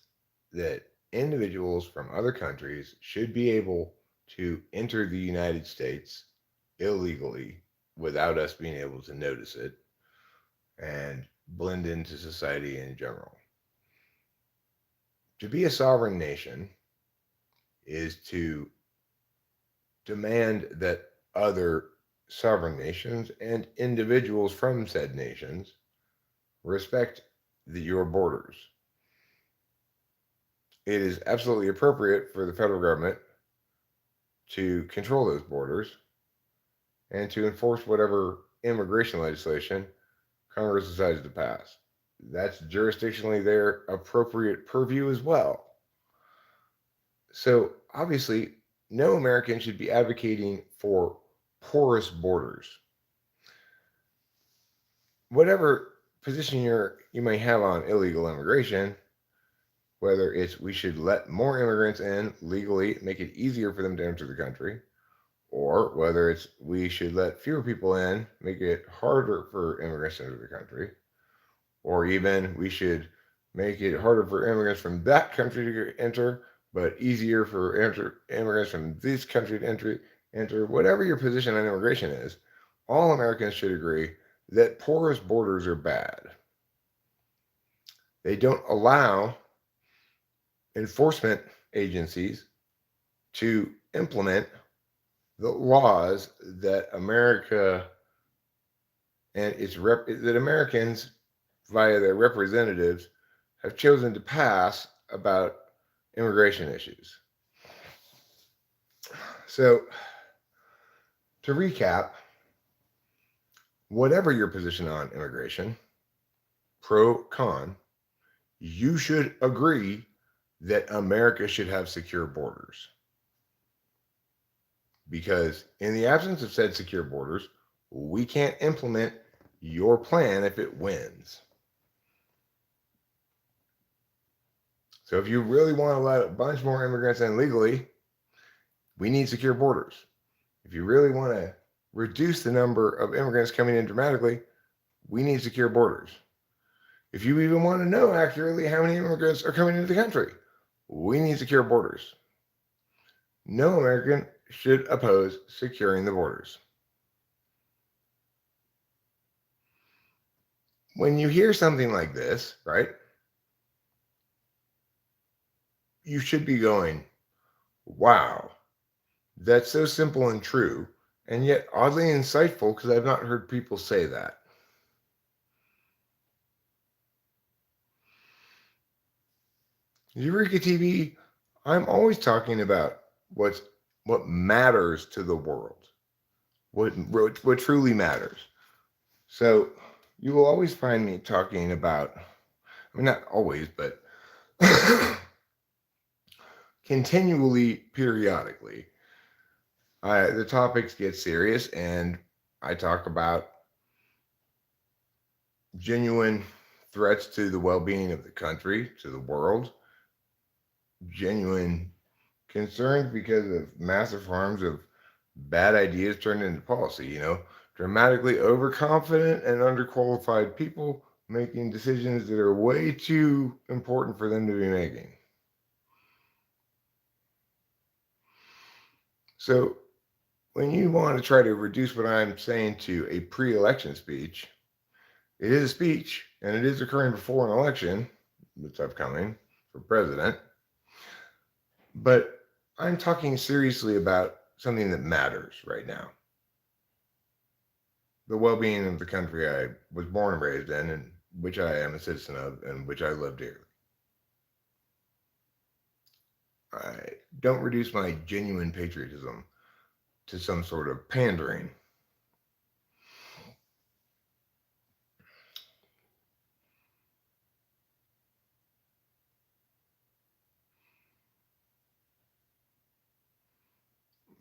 that individuals from other countries should be able to enter the United States illegally without us being able to notice it and blend into society in general. To be a sovereign nation is to demand that other sovereign nations and individuals from said nations respect your borders. It is absolutely appropriate for the federal government to control those borders and to enforce whatever immigration legislation Congress decides to pass. That's jurisdictionally their appropriate purview as well. So, obviously, no American should be advocating for porous borders. Whatever position you may have on illegal immigration, whether it's we should let more immigrants in legally, make it easier for them to enter the country, or whether it's we should let fewer people in, make it harder for immigrants to enter the country, or even we should make it harder for immigrants from that country to enter, but easier for immigrants from this country to enter. Whatever your position on immigration is, all Americans should agree that porous borders are bad. They don't allow enforcement agencies to implement the laws that America and that Americans via their representatives have chosen to pass about immigration issues. So, to recap, whatever your position on immigration, pro, con, you should agree that America should have secure borders. Because in the absence of said secure borders, we can't implement your plan if it wins. So if you really want to let a bunch more immigrants in legally, we need secure borders. If you really want to reduce the number of immigrants coming in dramatically, we need secure borders. If you even want to know accurately how many immigrants are coming into the country, we need secure borders. No American should oppose securing the borders. When you hear something like this, right, you should be going, wow, that's so simple and true, and yet oddly insightful because I've not heard people say that. Eureka TV, I'm always talking about what matters to the world, what truly matters. So you will always find me talking about, I mean, not always, but continually, periodically, the topics get serious, and I talk about genuine threats to the well-being of the country, to the world, genuine Concerned because of massive harms of bad ideas turned into policy, dramatically overconfident and underqualified people making decisions that are way too important for them to be making. So, when you want to try to reduce what I'm saying to a pre election speech, it is a speech and it is occurring before an election that's upcoming for president. But I'm talking seriously about something that matters right now, the well being of the country I was born and raised in, and which I am a citizen of, and which I love dearly. I don't reduce my genuine patriotism to some sort of pandering.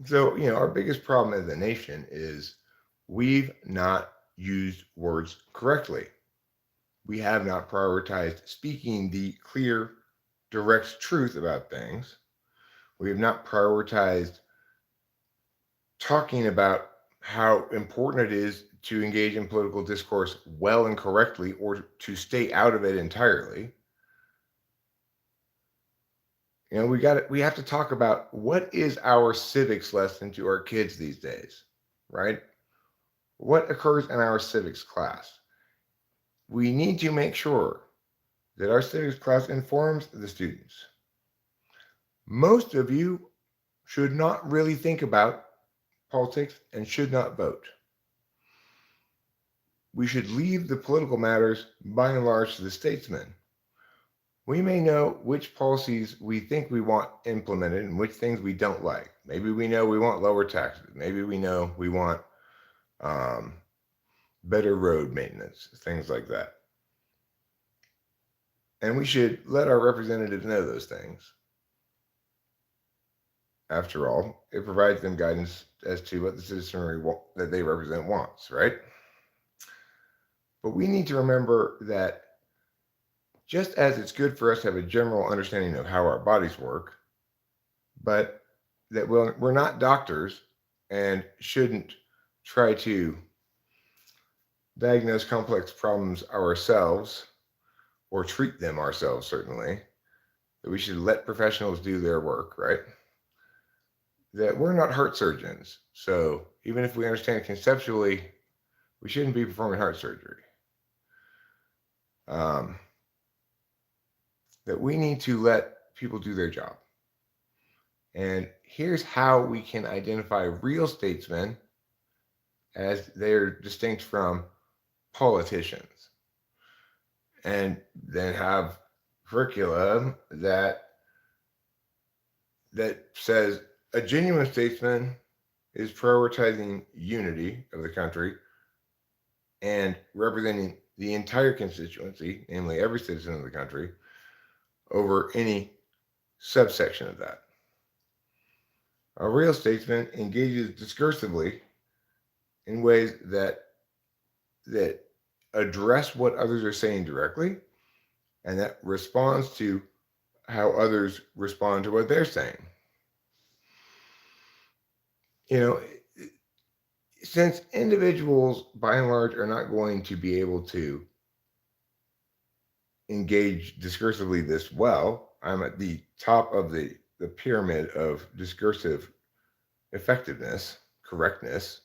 So, our biggest problem as a nation is we've not used words correctly. We have not prioritized speaking the clear, direct truth about things. We have not prioritized talking about how important it is to engage in political discourse well and correctly or to stay out of it entirely. We have to talk about what is our civics lesson to our kids these days, right? What occurs in our civics class? We need to make sure that our civics class informs the students. Most of you should not really think about politics and should not vote. We should leave the political matters by and large to the statesmen. We may know which policies we think we want implemented and which things we don't like. Maybe we know we want lower taxes. Maybe we know we want better road maintenance, things like that. And we should let our representatives know those things. After all, it provides them guidance as to what the citizenry that they represent wants, right? But we need to remember that just as it's good for us to have a general understanding of how our bodies work, but that we're not doctors and shouldn't try to diagnose complex problems ourselves or treat them ourselves, certainly, that we should let professionals do their work, right? That we're not heart surgeons. So even if we understand conceptually, we shouldn't be performing heart surgery. That we need to let people do their job. And here's how we can identify real statesmen as they're distinct from politicians. And then have curriculum that says a genuine statesman is prioritizing unity of the country and representing the entire constituency, namely every citizen of the country, over any subsection of that. A real statesman engages discursively in ways that address what others are saying directly and that responds to how others respond to what they're saying. Since individuals by and large are not going to be able to engage discursively this well, I'm at the top of the pyramid of discursive effectiveness, correctness.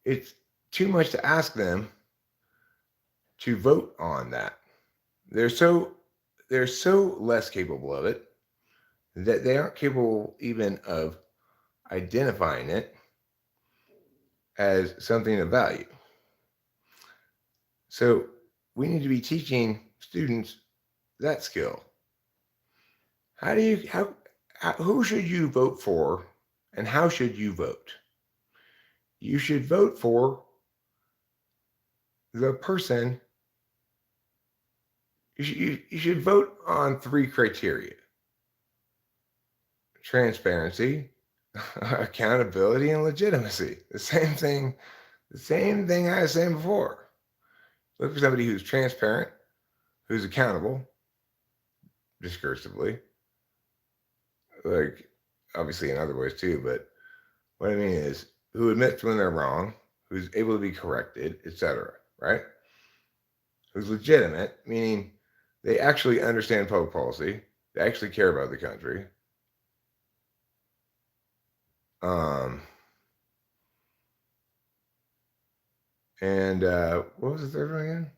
It's too much to ask them to vote on that. They're so less capable of it that they aren't capable even of identifying it as something of value. So we need to be teaching students that skill. Who should you vote for and how should you vote? You should vote for the person. You should vote on 3 criteria: transparency, accountability, and legitimacy. The same thing I was saying before. Look for somebody who's transparent, who's accountable, discursively, like obviously in other ways too, but what I mean is who admits when they're wrong, who's able to be corrected, etc. Right? Who's legitimate, meaning they actually understand public policy, they actually care about the country. Um, and what was the third one again?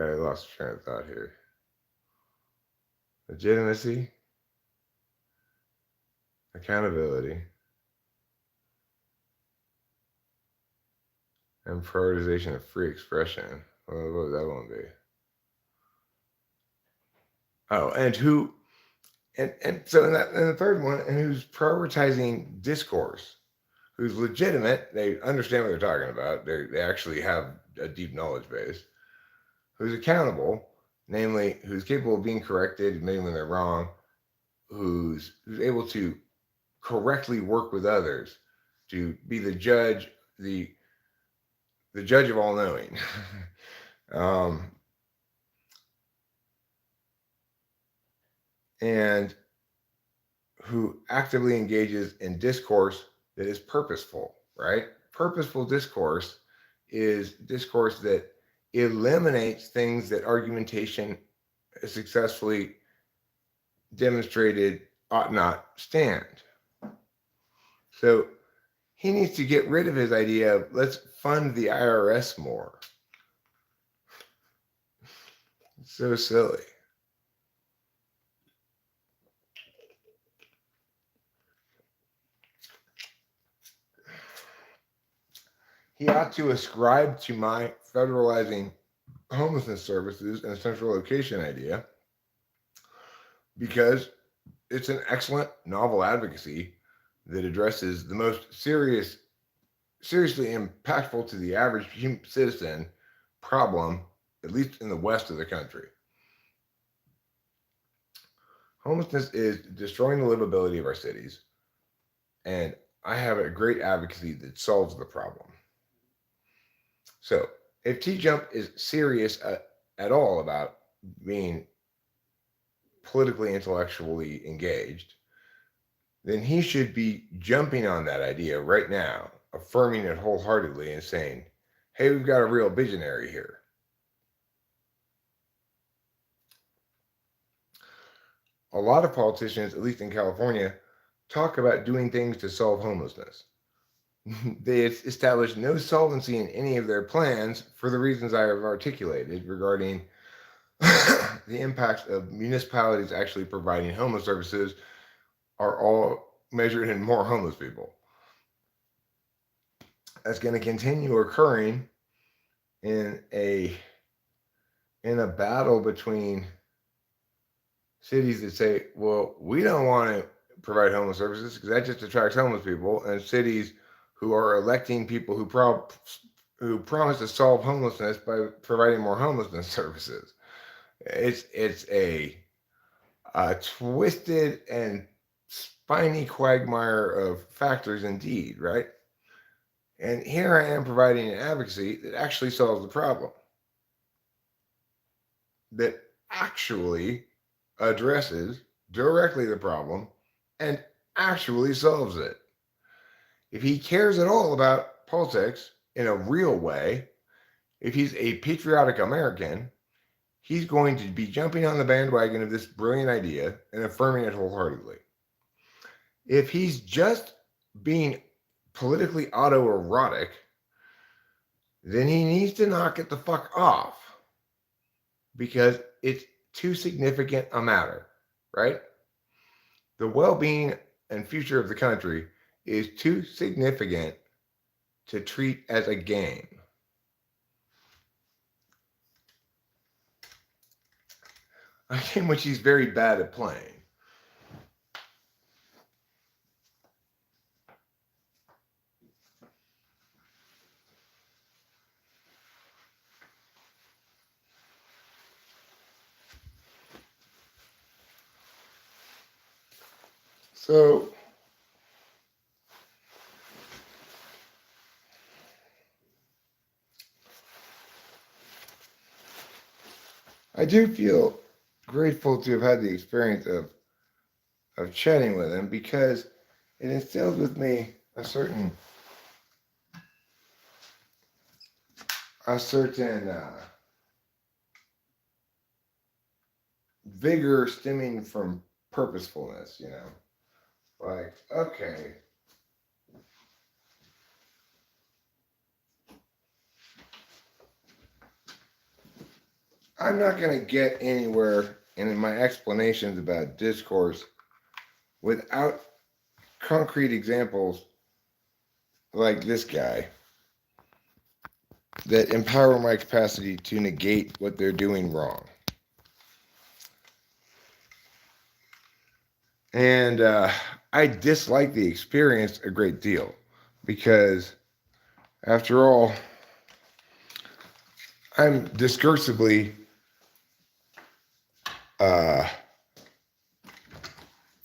I lost train of thought here. Legitimacy, accountability, and prioritization of free expression. What would that one be? Oh, and who, and so in that, and the third one, and who's prioritizing discourse, who's legitimate, they understand what they're talking about, they actually have a deep knowledge base, who's accountable, namely, who's capable of being corrected, admitting when they're wrong, who's able to correctly work with others, to be the judge, the judge of all knowing. um, and who actively engages in discourse that is purposeful, right? Purposeful discourse is discourse that eliminates things that argumentation successfully demonstrated ought not stand. So he needs to get rid of his idea of let's fund the IRS more. It's so silly. He ought to ascribe to my federalizing homelessness services and central location idea because it's an excellent novel advocacy that addresses the most seriously impactful to the average citizen problem, at least in the west of the country. Homelessness is destroying the livability of our cities, and I have a great advocacy that solves the problem. So, if T Jump is serious at all about being politically, intellectually engaged, then he should be jumping on that idea right now, affirming it wholeheartedly and saying, hey, we've got a real visionary here. A lot of politicians, at least in California, talk about doing things to solve homelessness. They establish no solvency in any of their plans for the reasons I have articulated regarding the impacts of municipalities actually providing homeless services are all measured in more homeless people. That's going to continue occurring in a battle between cities that say, well, we don't want to provide homeless services because that just attracts homeless people, and cities who are electing people who promise to solve homelessness by providing more homelessness services. It's a twisted and spiny quagmire of factors indeed, right? And here I am providing an advocacy that actually solves the problem, that actually addresses directly the problem and actually solves it. If he cares at all about politics in a real way, if he's a patriotic American, he's going to be jumping on the bandwagon of this brilliant idea and affirming it wholeheartedly. If he's just being politically autoerotic, then he needs to knock it the fuck off because it's too significant a matter, right? The well-being and future of the country is too significant to treat as a game. A game which he's very bad at playing. So I do feel grateful to have had the experience of chatting with him because it instilled with me a certain vigor stemming from purposefulness. Like, okay, I'm not going to get anywhere in my explanations about discourse without concrete examples like this guy that empower my capacity to negate what they're doing wrong. And I dislike the experience a great deal because, after all, I'm discursively uh,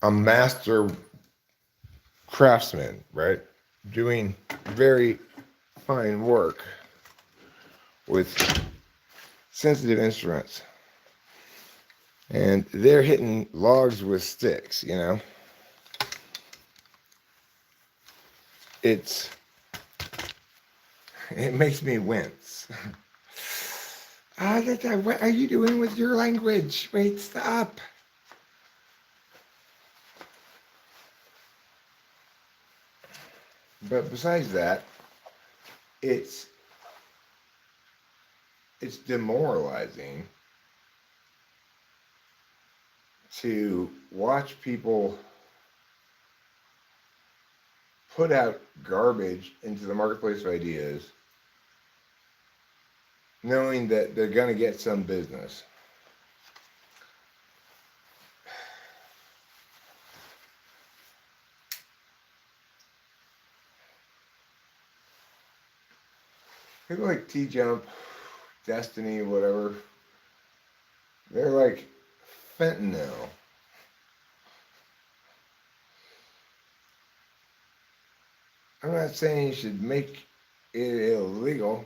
a master craftsman, right? Doing very fine work with sensitive instruments. And they're hitting logs with sticks, It makes me wince. What are you doing with your language? Wait, stop. But besides that, it's demoralizing to watch people put out garbage into the marketplace of ideas, knowing that they're going to get some business. People like T-Jump, Destiny, whatever, they're like fentanyl. I'm not saying you should make it illegal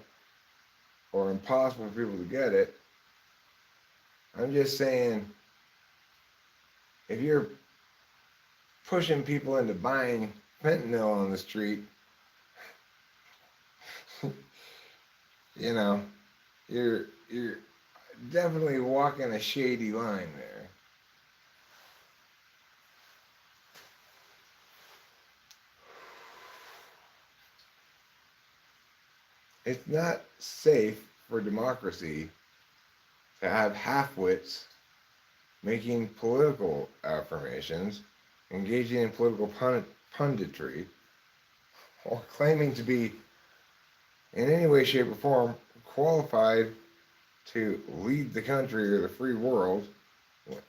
or impossible for people to get it. I'm just saying, if you're pushing people into buying fentanyl on the street, you're definitely walking a shady line there. It's not safe for democracy to have half-wits making political affirmations, engaging in political punditry, or claiming to be in any way, shape, or form qualified to lead the country or the free world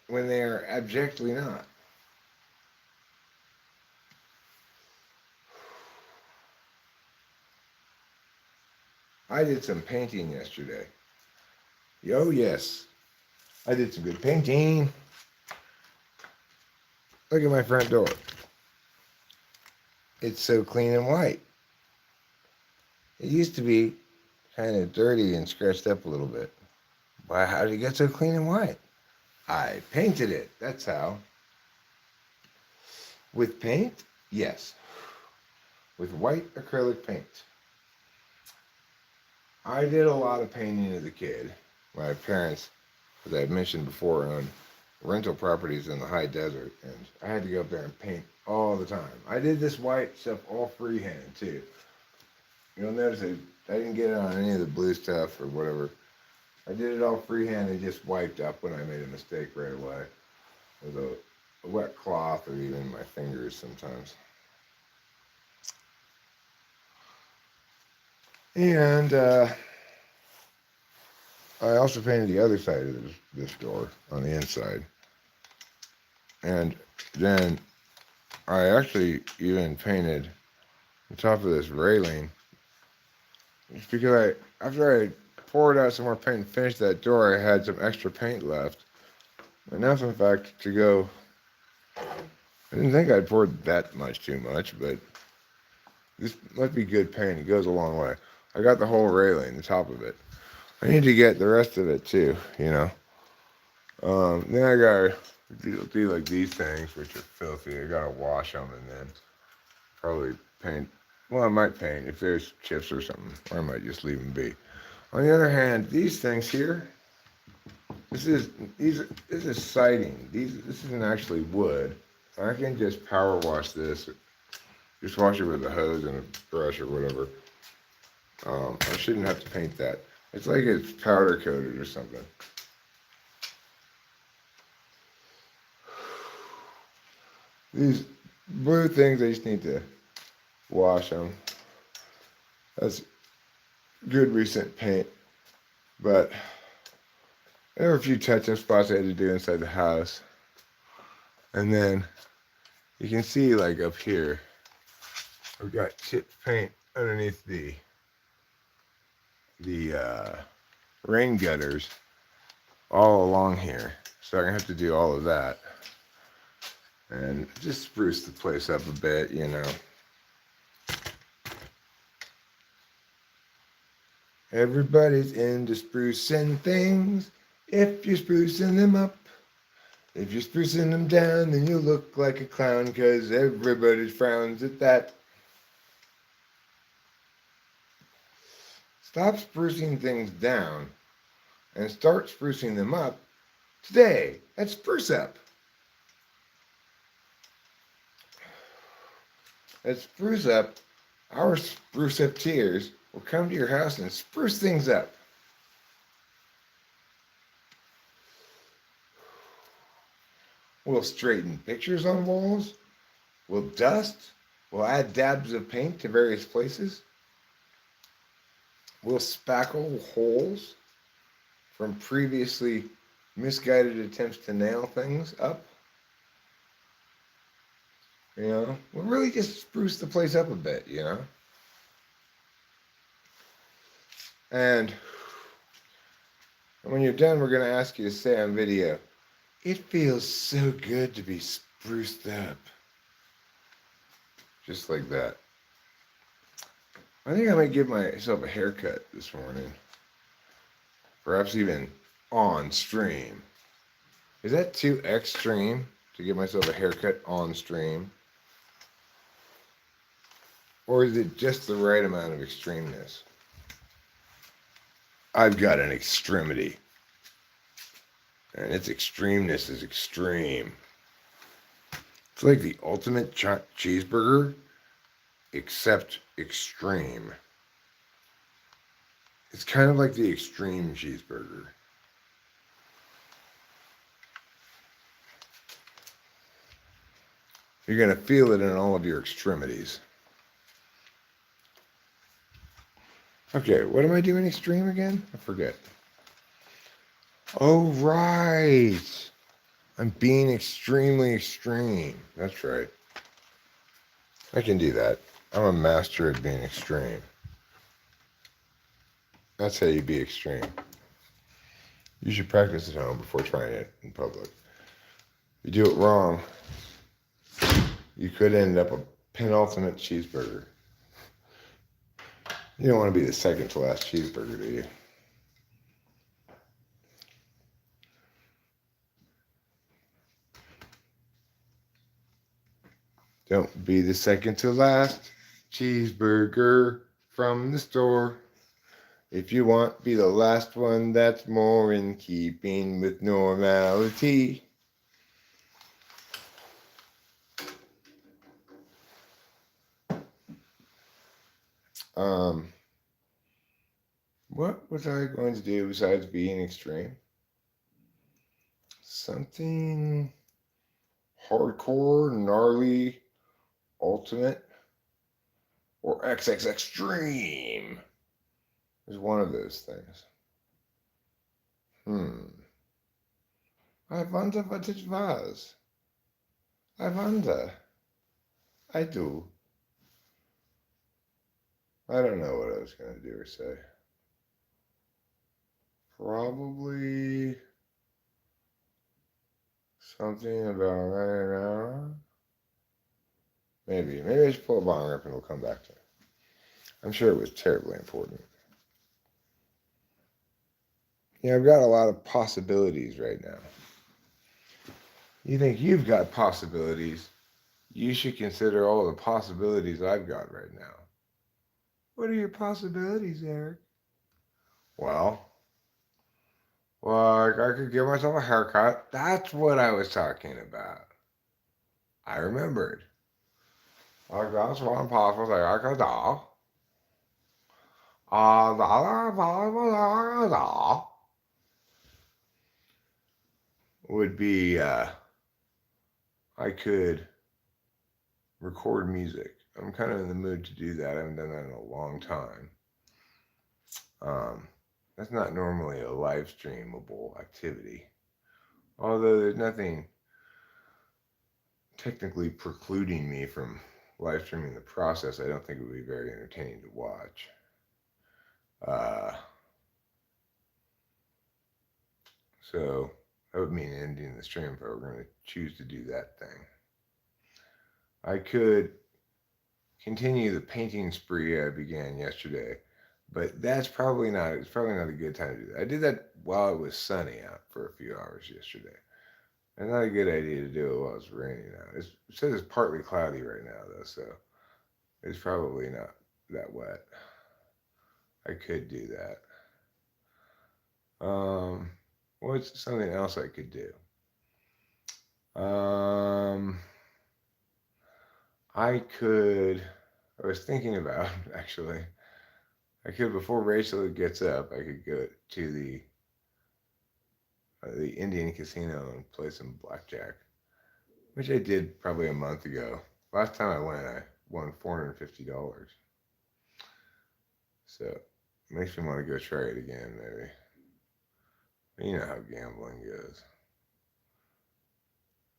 when they are abjectly not. I did some painting yesterday. Oh, yes. I did some good painting. Look at my front door. It's so clean and white. It used to be kind of dirty and scratched up a little bit. Why, how did it get so clean and white? I painted it. That's how. With paint? Yes. With white acrylic paint. I did a lot of painting as a kid. My parents, as I mentioned before, owned rental properties in the high desert, and I had to go up there and paint all the time. I did this white stuff all freehand, too. You'll notice I didn't get it on any of the blue stuff or whatever. I did it all freehand and just wiped up when I made a mistake right away with a wet cloth or even my fingers sometimes. And I also painted the other side of this door on the inside. And then I actually even painted the top of this railing. It's because after I poured out some more paint and finished that door, I had some extra paint left. Enough, in fact, to go. I didn't think I'd poured that much too much, but this must be good paint. It goes a long way. I got the whole railing, the top of it. I need to get the rest of it too, Then I gotta do like these things, which are filthy. I gotta wash them and then probably paint. Well, I might paint if there's chips or something, or I might just leave them be. On the other hand, these things here, this is this is siding. This isn't actually wood. I can just power wash this. Just wash it with a hose and a brush or whatever. I shouldn't have to paint that. It's like it's powder coated or something. These blue things, I just need to wash them. That's good recent paint, but there were a few touch-up spots I had to do inside the house. And then you can see like up here, I've got chipped paint underneath the rain gutters all along here. So I'm gonna have to do all of that and just spruce the place up a bit, you know. Everybody's into sprucing things if you're sprucing them up. If you're sprucing them down, then you look like a clown because everybody frowns at that. Stop sprucing things down and start sprucing them up today at Spruce Up. At Spruce Up, our Spruce Up tiers will come to your house and spruce things up. We'll straighten pictures on walls. We'll dust. We'll add dabs of paint to various places. We'll spackle holes from previously misguided attempts to nail things up. You know, we'll really just spruce the place up a bit, you know. And when you're done, we're going to ask you to say on video, "It feels so good to be spruced up." Just like that. I think I might give myself a haircut this morning. Perhaps even on stream. Is that too extreme to give myself a haircut on stream? Or is it just the right amount of extremeness? I've got an extremity. And its extremeness is extreme. It's like the ultimate cheeseburger, except extreme. It's kind of like the extreme cheeseburger. You're going to feel it in all of your extremities. Okay, what am I doing extreme again? I forget. Oh, right. I'm being extremely extreme. That's right. I can do that. I'm a master at being extreme. That's how you be extreme. You should practice at home before trying it in public. If you do it wrong, you could end up a penultimate cheeseburger. You don't want to be the second to last cheeseburger, do you? Don't be the second to last cheeseburger from the store. If you want to be the last one, that's more in keeping with normality. What was I going to do besides being extreme? Something hardcore, gnarly, ultimate, or XX extreme is one of those things. I wonder what it was. I wonder. I do. I don't know what I was going to do or say. Probably something about, I don't know. Maybe I should pull a bong up and we'll come back to it. I'm sure it was terribly important. Yeah, I've got a lot of possibilities right now. You think you've got possibilities. You should consider all the possibilities I've got right now. What are your possibilities, Eric? Well, I could give myself a haircut. That's what I was talking about. I remembered. Like, that's one possible thing I could do. The other possible thing I could do would be I could record music. I'm kind of in the mood to do that. I haven't done that in a long time. Um, that's not normally a live streamable activity. Although there's nothing technically precluding me from live streaming the process, I don't think it would be very entertaining to watch. Uh, so that would mean ending the stream if I were going to choose to do that thing. I could continue the painting spree I began yesterday, but it's probably not a good time to do that. I did that while it was sunny out for a few hours yesterday. And not a good idea to do it while it's raining out. It says it's partly cloudy right now though, so it's probably not that wet. I could do that. What's something else I could do? Um, I could. I was thinking about actually. I could before Rachel gets up. I could go to the Indian casino and play some blackjack, which I did probably a month ago. Last time I went, I won $450. So it makes me want to go try it again, maybe. You know how gambling goes.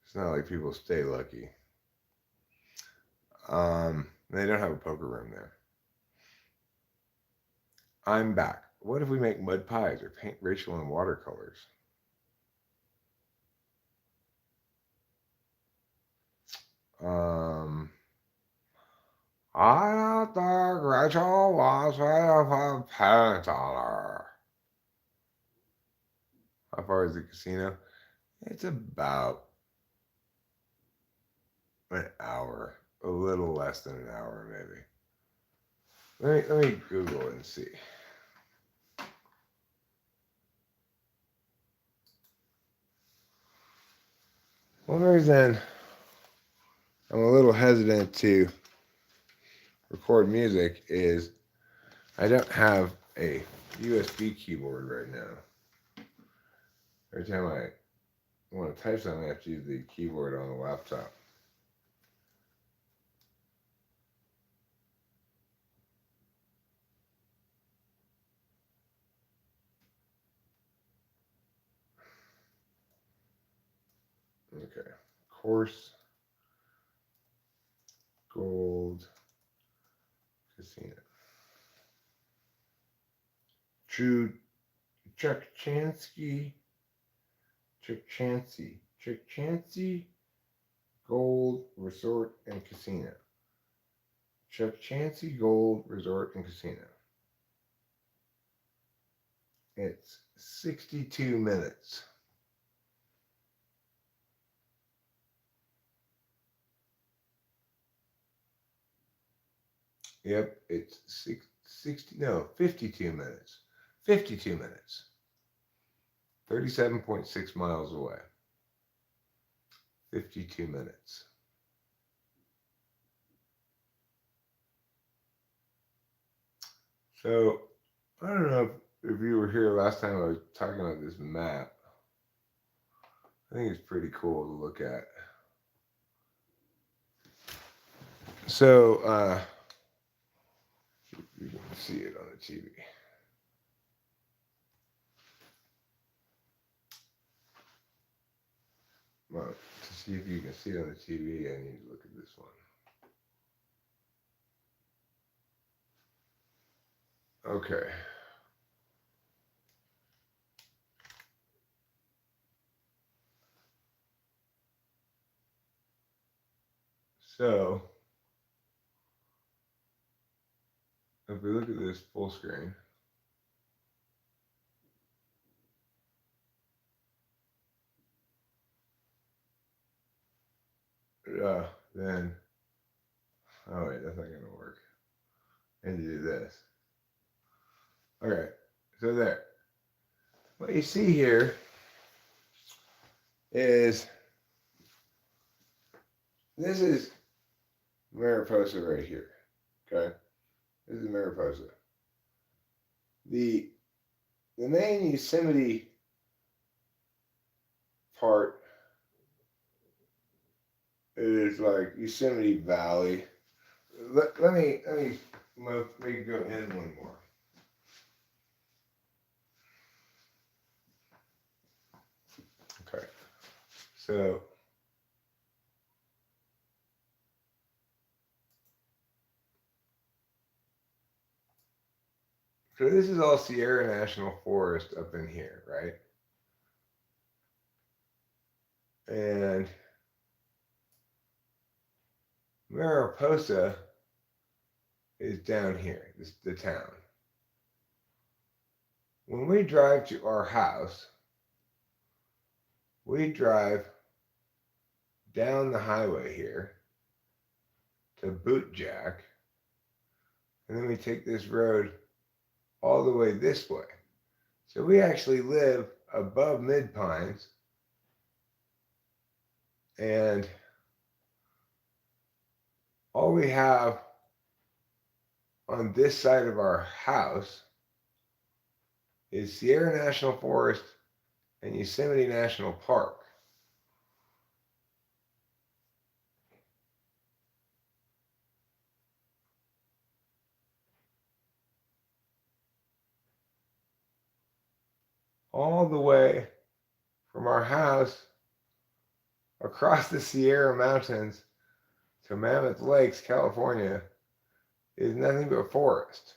It's not like people stay lucky. They don't have a poker room there. I'm back. What if we make mud pies or paint Rachel in watercolors? Um, I don't think Rachel wants me to paint on her. How far is the casino? It's about an hour, a little less than an hour, maybe. Let me Google it and see. One reason I'm a little hesitant to record music is I don't have a USB keyboard right now. Every time I want to type something, I have to use the keyboard on the laptop. Okay. Course Gold Casino. True Chukchansky Gold Resort and Casino. Chukchansky Gold Resort and Casino. It's 62 minutes. Yep, it's 52 minutes. 52 minutes. 37.6 miles away. 52 minutes. So, I don't know if you were here last time I was talking about this map. I think it's pretty cool to look at. So, you can see it on the TV. Well, to see if you can see it on the TV, I need to look at this one. Okay. So, if we look at this full screen, then, oh wait, that's not going to work. I need to do this. Okay, so there. What you see here is, this is Mariposa right here, okay? This is Mariposa. The main Yosemite part is like Yosemite Valley. Let me make it go in one more. Okay, so this is all Sierra National Forest up in here, right? And Mariposa is down here, the town. When we drive to our house, we drive down the highway here to Bootjack, and then we take this road all the way this way. So we actually live above Mid Pines, and all we have on this side of our house is Sierra National Forest and Yosemite National Park. All the way from our house across the Sierra Mountains to Mammoth Lakes, California, is nothing but forest.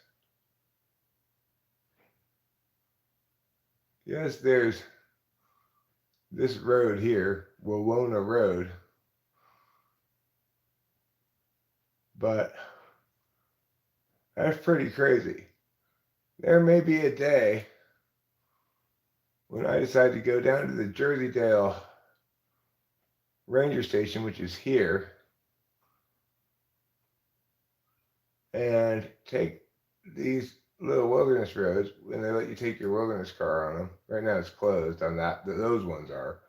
Yes, there's this road here, Wawona Road, but that's pretty crazy. There may be a day when I decide to go down to the Jersey-Dale Ranger Station, which is here, and take these little wilderness roads, and they let you take your wilderness car on them. Right now it's closed on that. Those ones are.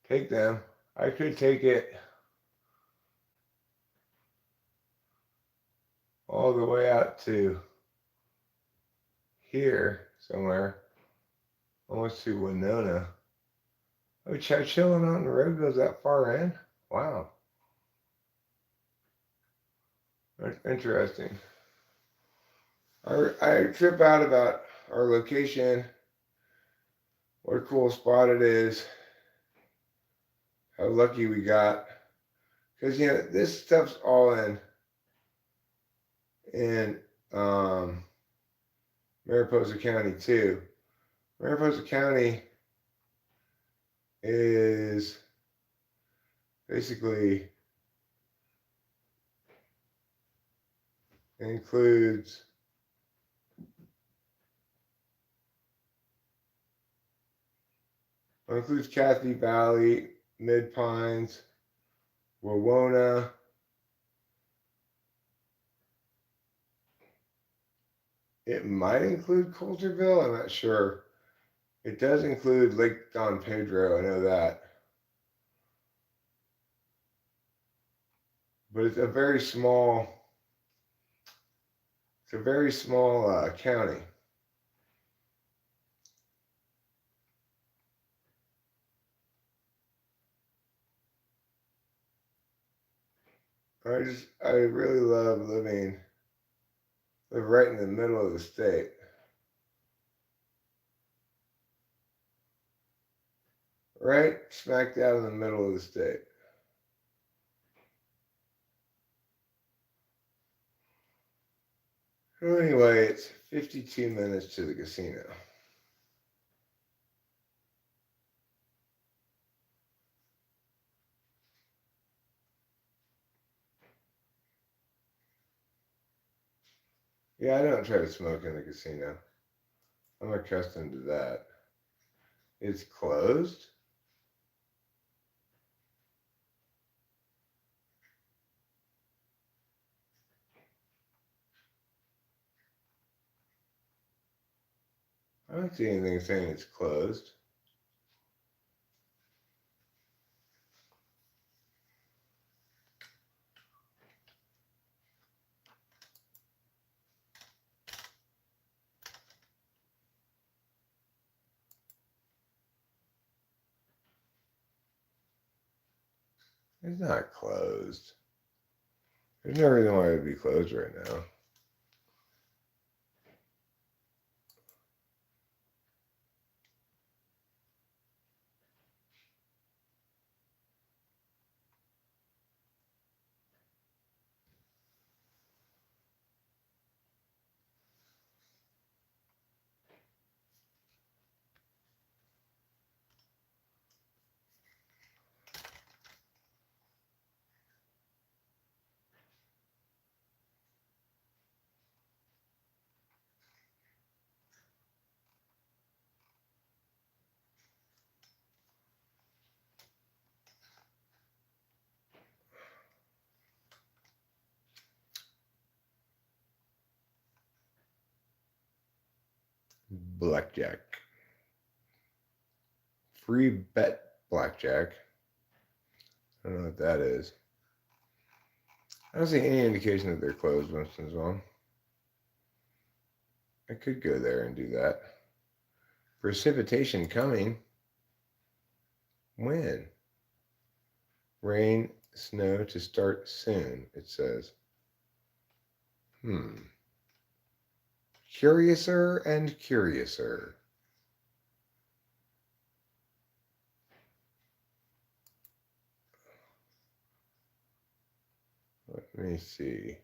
Take them. I could take it all the way out to here somewhere, almost to Winona. Oh, Chowchilla Mountain Road goes that far in? Wow. That's interesting. I trip out about our location, what a cool spot it is, how lucky we got. Because, you know, this stuff's all in Mariposa County too. Mariposa County is basically includes Cathy Valley, Mid Pines, Wawona. It might include Coulterville, I'm not sure. It does include Lake Don Pedro, I know that. But it's a very small county. I really love live right in the middle of the state. Right smack dab in the middle of the state. So anyway, it's 52 minutes to the casino. Yeah, I don't try to smoke in the casino. I'm accustomed to that. It's closed? I don't see anything saying it's closed. It's not closed. There's no reason why it would be closed right now. Blackjack. Free bet blackjack. I don't know what that is. I don't see any indication that they're closed, Winston's on. I could go there and do that. Precipitation coming. When? Rain, snow to start soon, it says. Curiouser and curiouser. Let me see.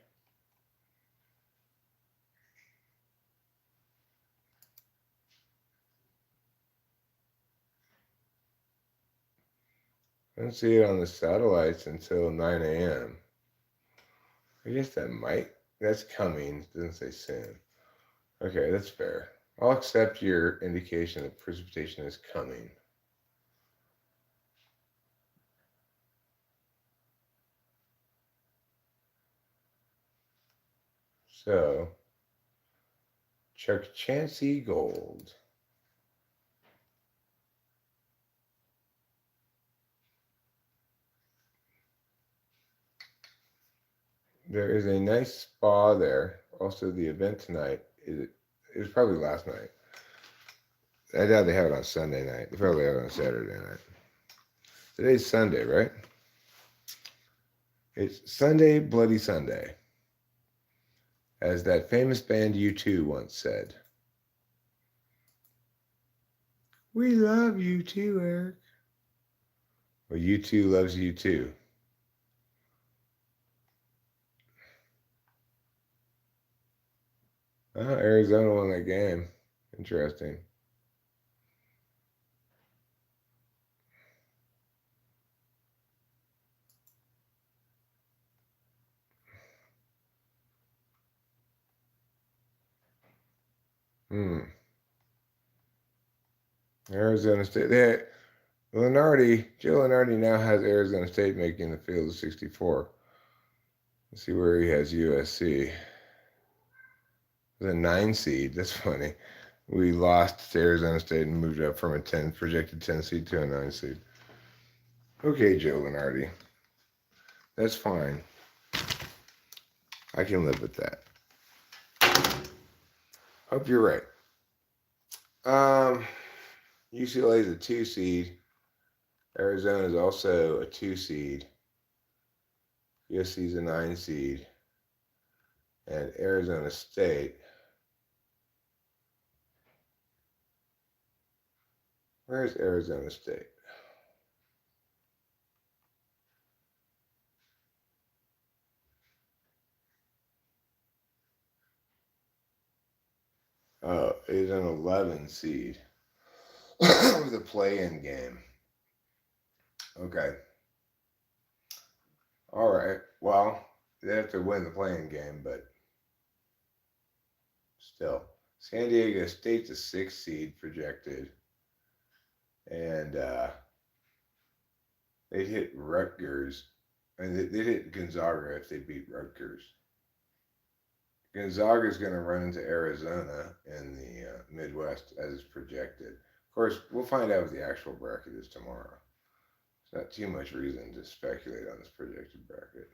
I don't see it on the satellites until 9 a.m. I guess that's coming. It doesn't say soon. Okay, that's fair. I'll accept your indication that precipitation is coming. So, Chuck Chansey Gold. There is a nice spa there. Also, the event tonight it was probably last night. I doubt they have it on Sunday night. They probably have it on Saturday night. Today's Sunday, right? It's Sunday, Bloody Sunday. As that famous band U2 once said. We love you too, Eric. Well, U2 loves you too. Oh, Arizona won that game. Interesting. Arizona State. Joe Lenardi now has Arizona State making the field of 64. Let's see where he has USC. The 9 seed. That's funny. We lost to Arizona State and moved up from a projected 10 seed to a 9 seed. Okay, Joe Lenardi. That's fine. I can live with that. Hope you're right. UCLA is a 2 seed. Arizona is also a 2 seed. USC is a 9 seed. And Arizona State. Where's Arizona State? Oh, it is an 11 seed. With a play-in game. Okay. All right. Well, they have to win the play-in game, but still. San Diego State's a 6 seed projected. And they'd hit Rutgers. And they'd hit Gonzaga if they beat Rutgers. Gonzaga is going to run into Arizona in the Midwest as is projected. Of course, we'll find out what the actual bracket is tomorrow. There's not too much reason to speculate on this projected bracket.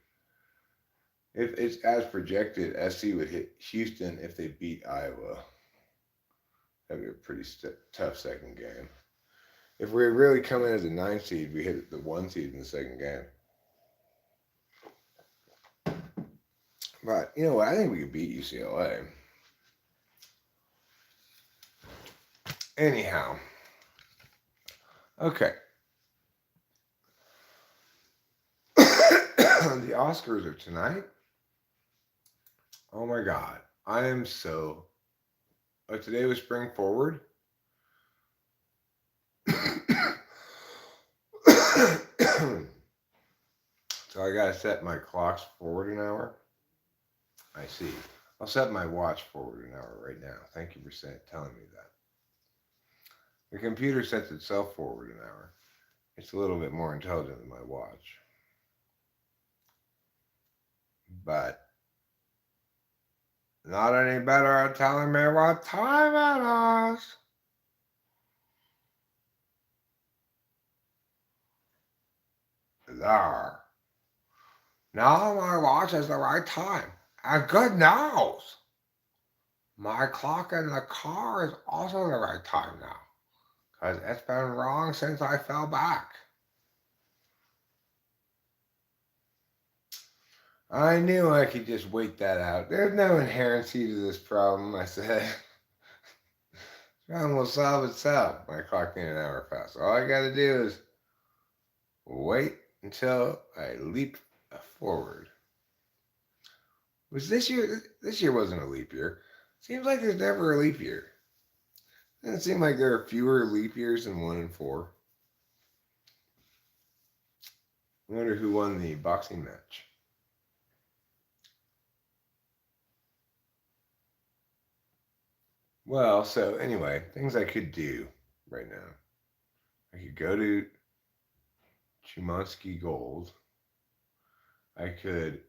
If it's as projected, SC would hit Houston if they beat Iowa. That'd be a pretty tough second game. If we really come in as a 9 seed, we hit the 1 seed in the second game. But, you know what? I think we could beat UCLA. Anyhow. Okay. The Oscars are tonight. Oh my God. I am so... today was Spring Forward. So I gotta set my clocks forward an hour. I see. I'll set my watch forward an hour right now. Thank you for telling me that. The computer sets itself forward an hour. It's a little bit more intelligent than my watch. But not any better at telling me what time it is. There. Now my watch is the right time. And good news! My clock in the car is also the right time now. Because it's been wrong since I fell back. I knew I could just wait that out. There's no inherency to this problem, I said. This problem will solve itself. My clock in an hour fast. All I gotta do is wait until I leap forward. Was this year? This year wasn't a leap year. Seems like there's never a leap year. Doesn't it seem like there are fewer leap years than 1 in 4? I wonder who won the boxing match. Well, so anyway, things I could do right now. I could go to Chumansky Gold. I could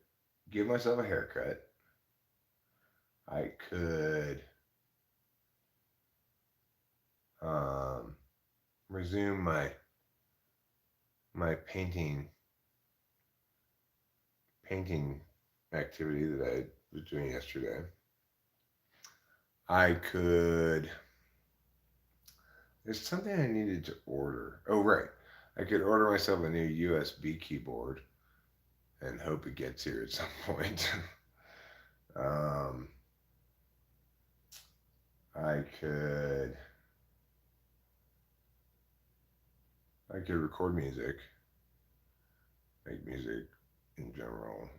give myself a haircut. I could resume my painting activity that I was doing yesterday. I could... There's something I needed to order. Oh, right. I could order myself a new USB keyboard and hope it gets here at some point. I could record music, make music in general,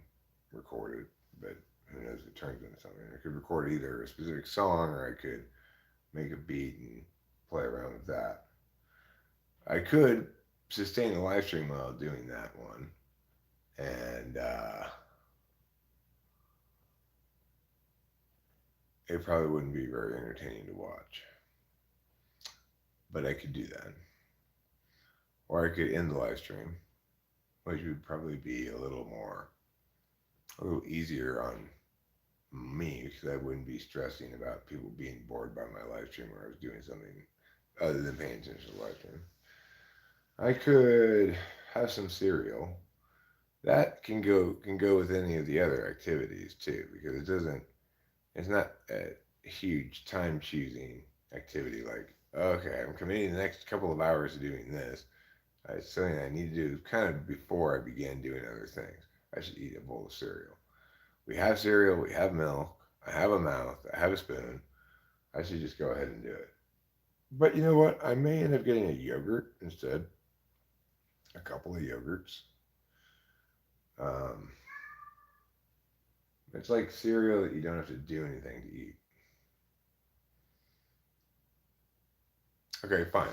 record it, but who knows if it turns into something. I could record either a specific song or I could make a beat and play around with that. I could sustain a live stream while doing that one. And it probably wouldn't be very entertaining to watch. But I could do that. Or I could end the live stream, which would probably be a little easier on me because I wouldn't be stressing about people being bored by my live stream where I was doing something other than paying attention to the live stream. I could have some cereal. That can go with any of the other activities too, because it's not a huge time choosing activity like, okay, I'm committing the next couple of hours to doing this. It's something I need to do kind of before I begin doing other things. I should eat a bowl of cereal. We have cereal, we have milk, I have a mouth, I have a spoon. I should just go ahead and do it. But you know what? I may end up getting a yogurt instead. A couple of yogurts. It's like cereal that you don't have to do anything to eat. Okay, fine.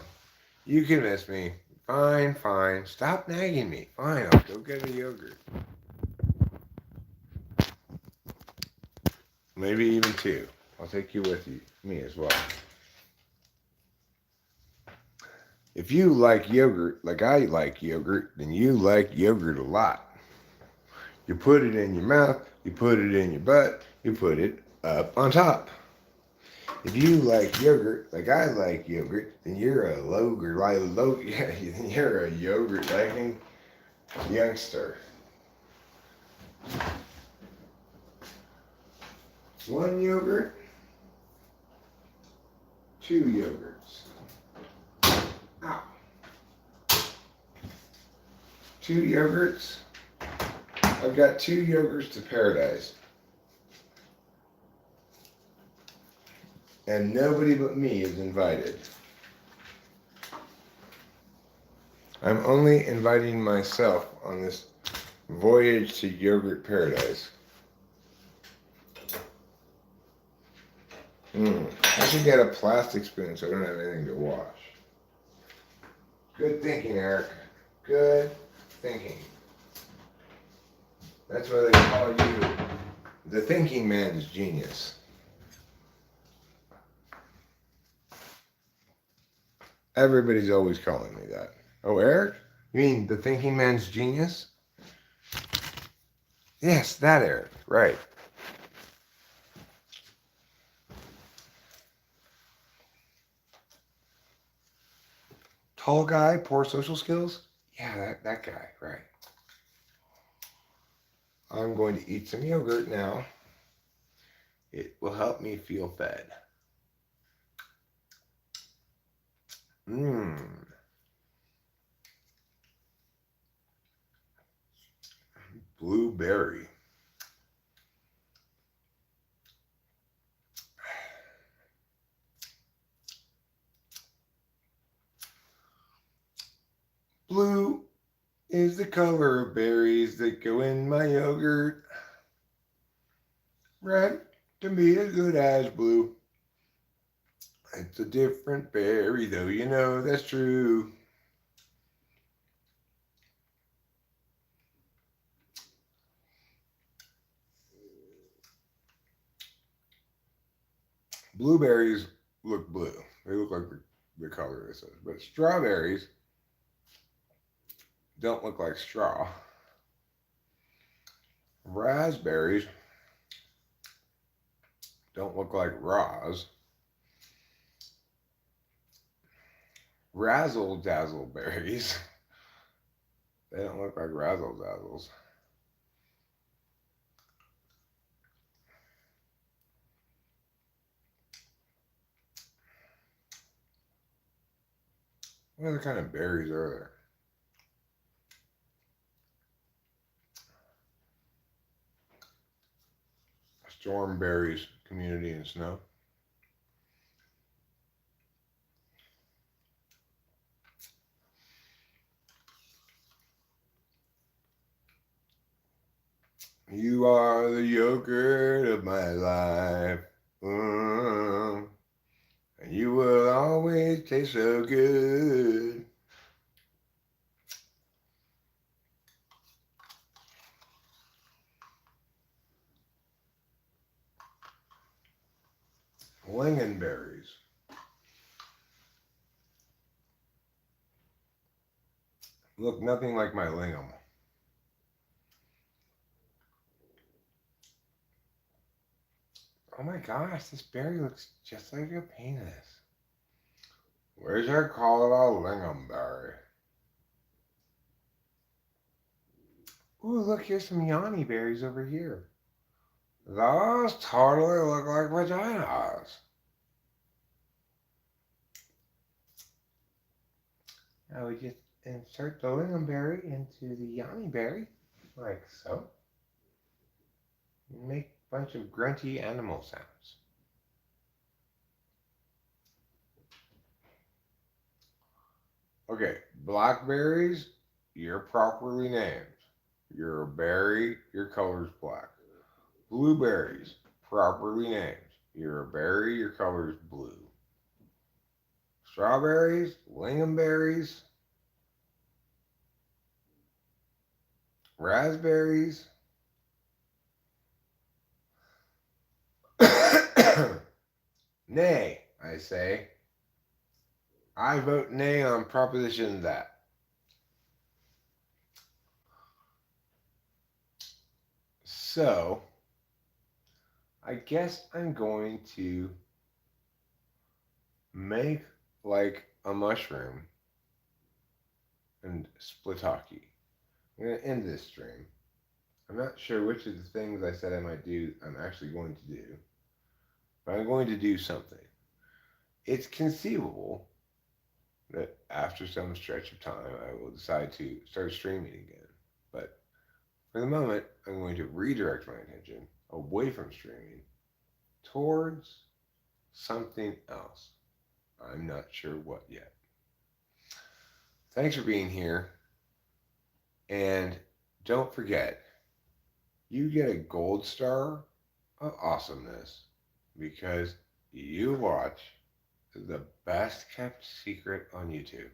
You convinced me. Fine. Stop nagging me. Fine, I'll go get a yogurt. Maybe even 2. I'll take you with me as well. If you like yogurt like I like yogurt, then you like yogurt a lot. You put it in your mouth, you put it in your butt, you put it up on top. If you like yogurt, like I like yogurt, then you're a yeah, then you're a yogurt liking youngster. One yogurt, two yogurts. Ow. Two yogurts. I've got two yogurts to paradise. And nobody but me is invited. I'm only inviting myself on this voyage to yogurt paradise. I should get a plastic spoon so I don't have anything to wash. Good thinking, Eric. Good thinking. That's why they call you the thinking man's genius. Everybody's always calling me that. Oh, Eric? You mean the thinking man's genius? Yes, that Eric. Right. Tall guy, poor social skills? Yeah, that guy, right. I'm going to eat some yogurt now. It will help me feel fed. Blueberry. Blue is the color of berries that go in my yogurt. Red can be as good as blue. It's a different berry, though, you know that's true. Blueberries look blue. They look like the color this is. But strawberries don't look like straw. Raspberries don't look like raws. Razzle dazzle berries. They don't look like razzle dazzles. What other kind of berries are there? Storm berries, community and snow. You are the yogurt of my life. And you will always taste so good. Lingonberries. Look nothing like my lingam. Oh my gosh, this berry looks just like a penis. Where's our call it a lingonberry? Ooh, look, here's some yanni berries over here. Those totally look like vaginas. Now we just insert the lingonberry into the yanni berry, like so. And make a bunch of grunty animal sounds. Okay, blackberries, you're properly named. You're a berry, your color's black. Blueberries, properly named. You're a berry, your color's blue. Strawberries, lingonberries, raspberries. Nay, I say. I vote nay on proposition that. So, I guess I'm going to make like a mushroom and splitaki. I'm going to end this stream. I'm not sure which of the things I said I might do I'm actually going to do, but I'm going to do something. It's conceivable that after some stretch of time I will decide to start streaming again. But for the moment, I'm going to redirect my attention away from streaming towards something else. I'm not sure what yet. Thanks for being here. And don't forget, you get a gold star of awesomeness because you watch the best kept secret on YouTube,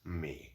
me.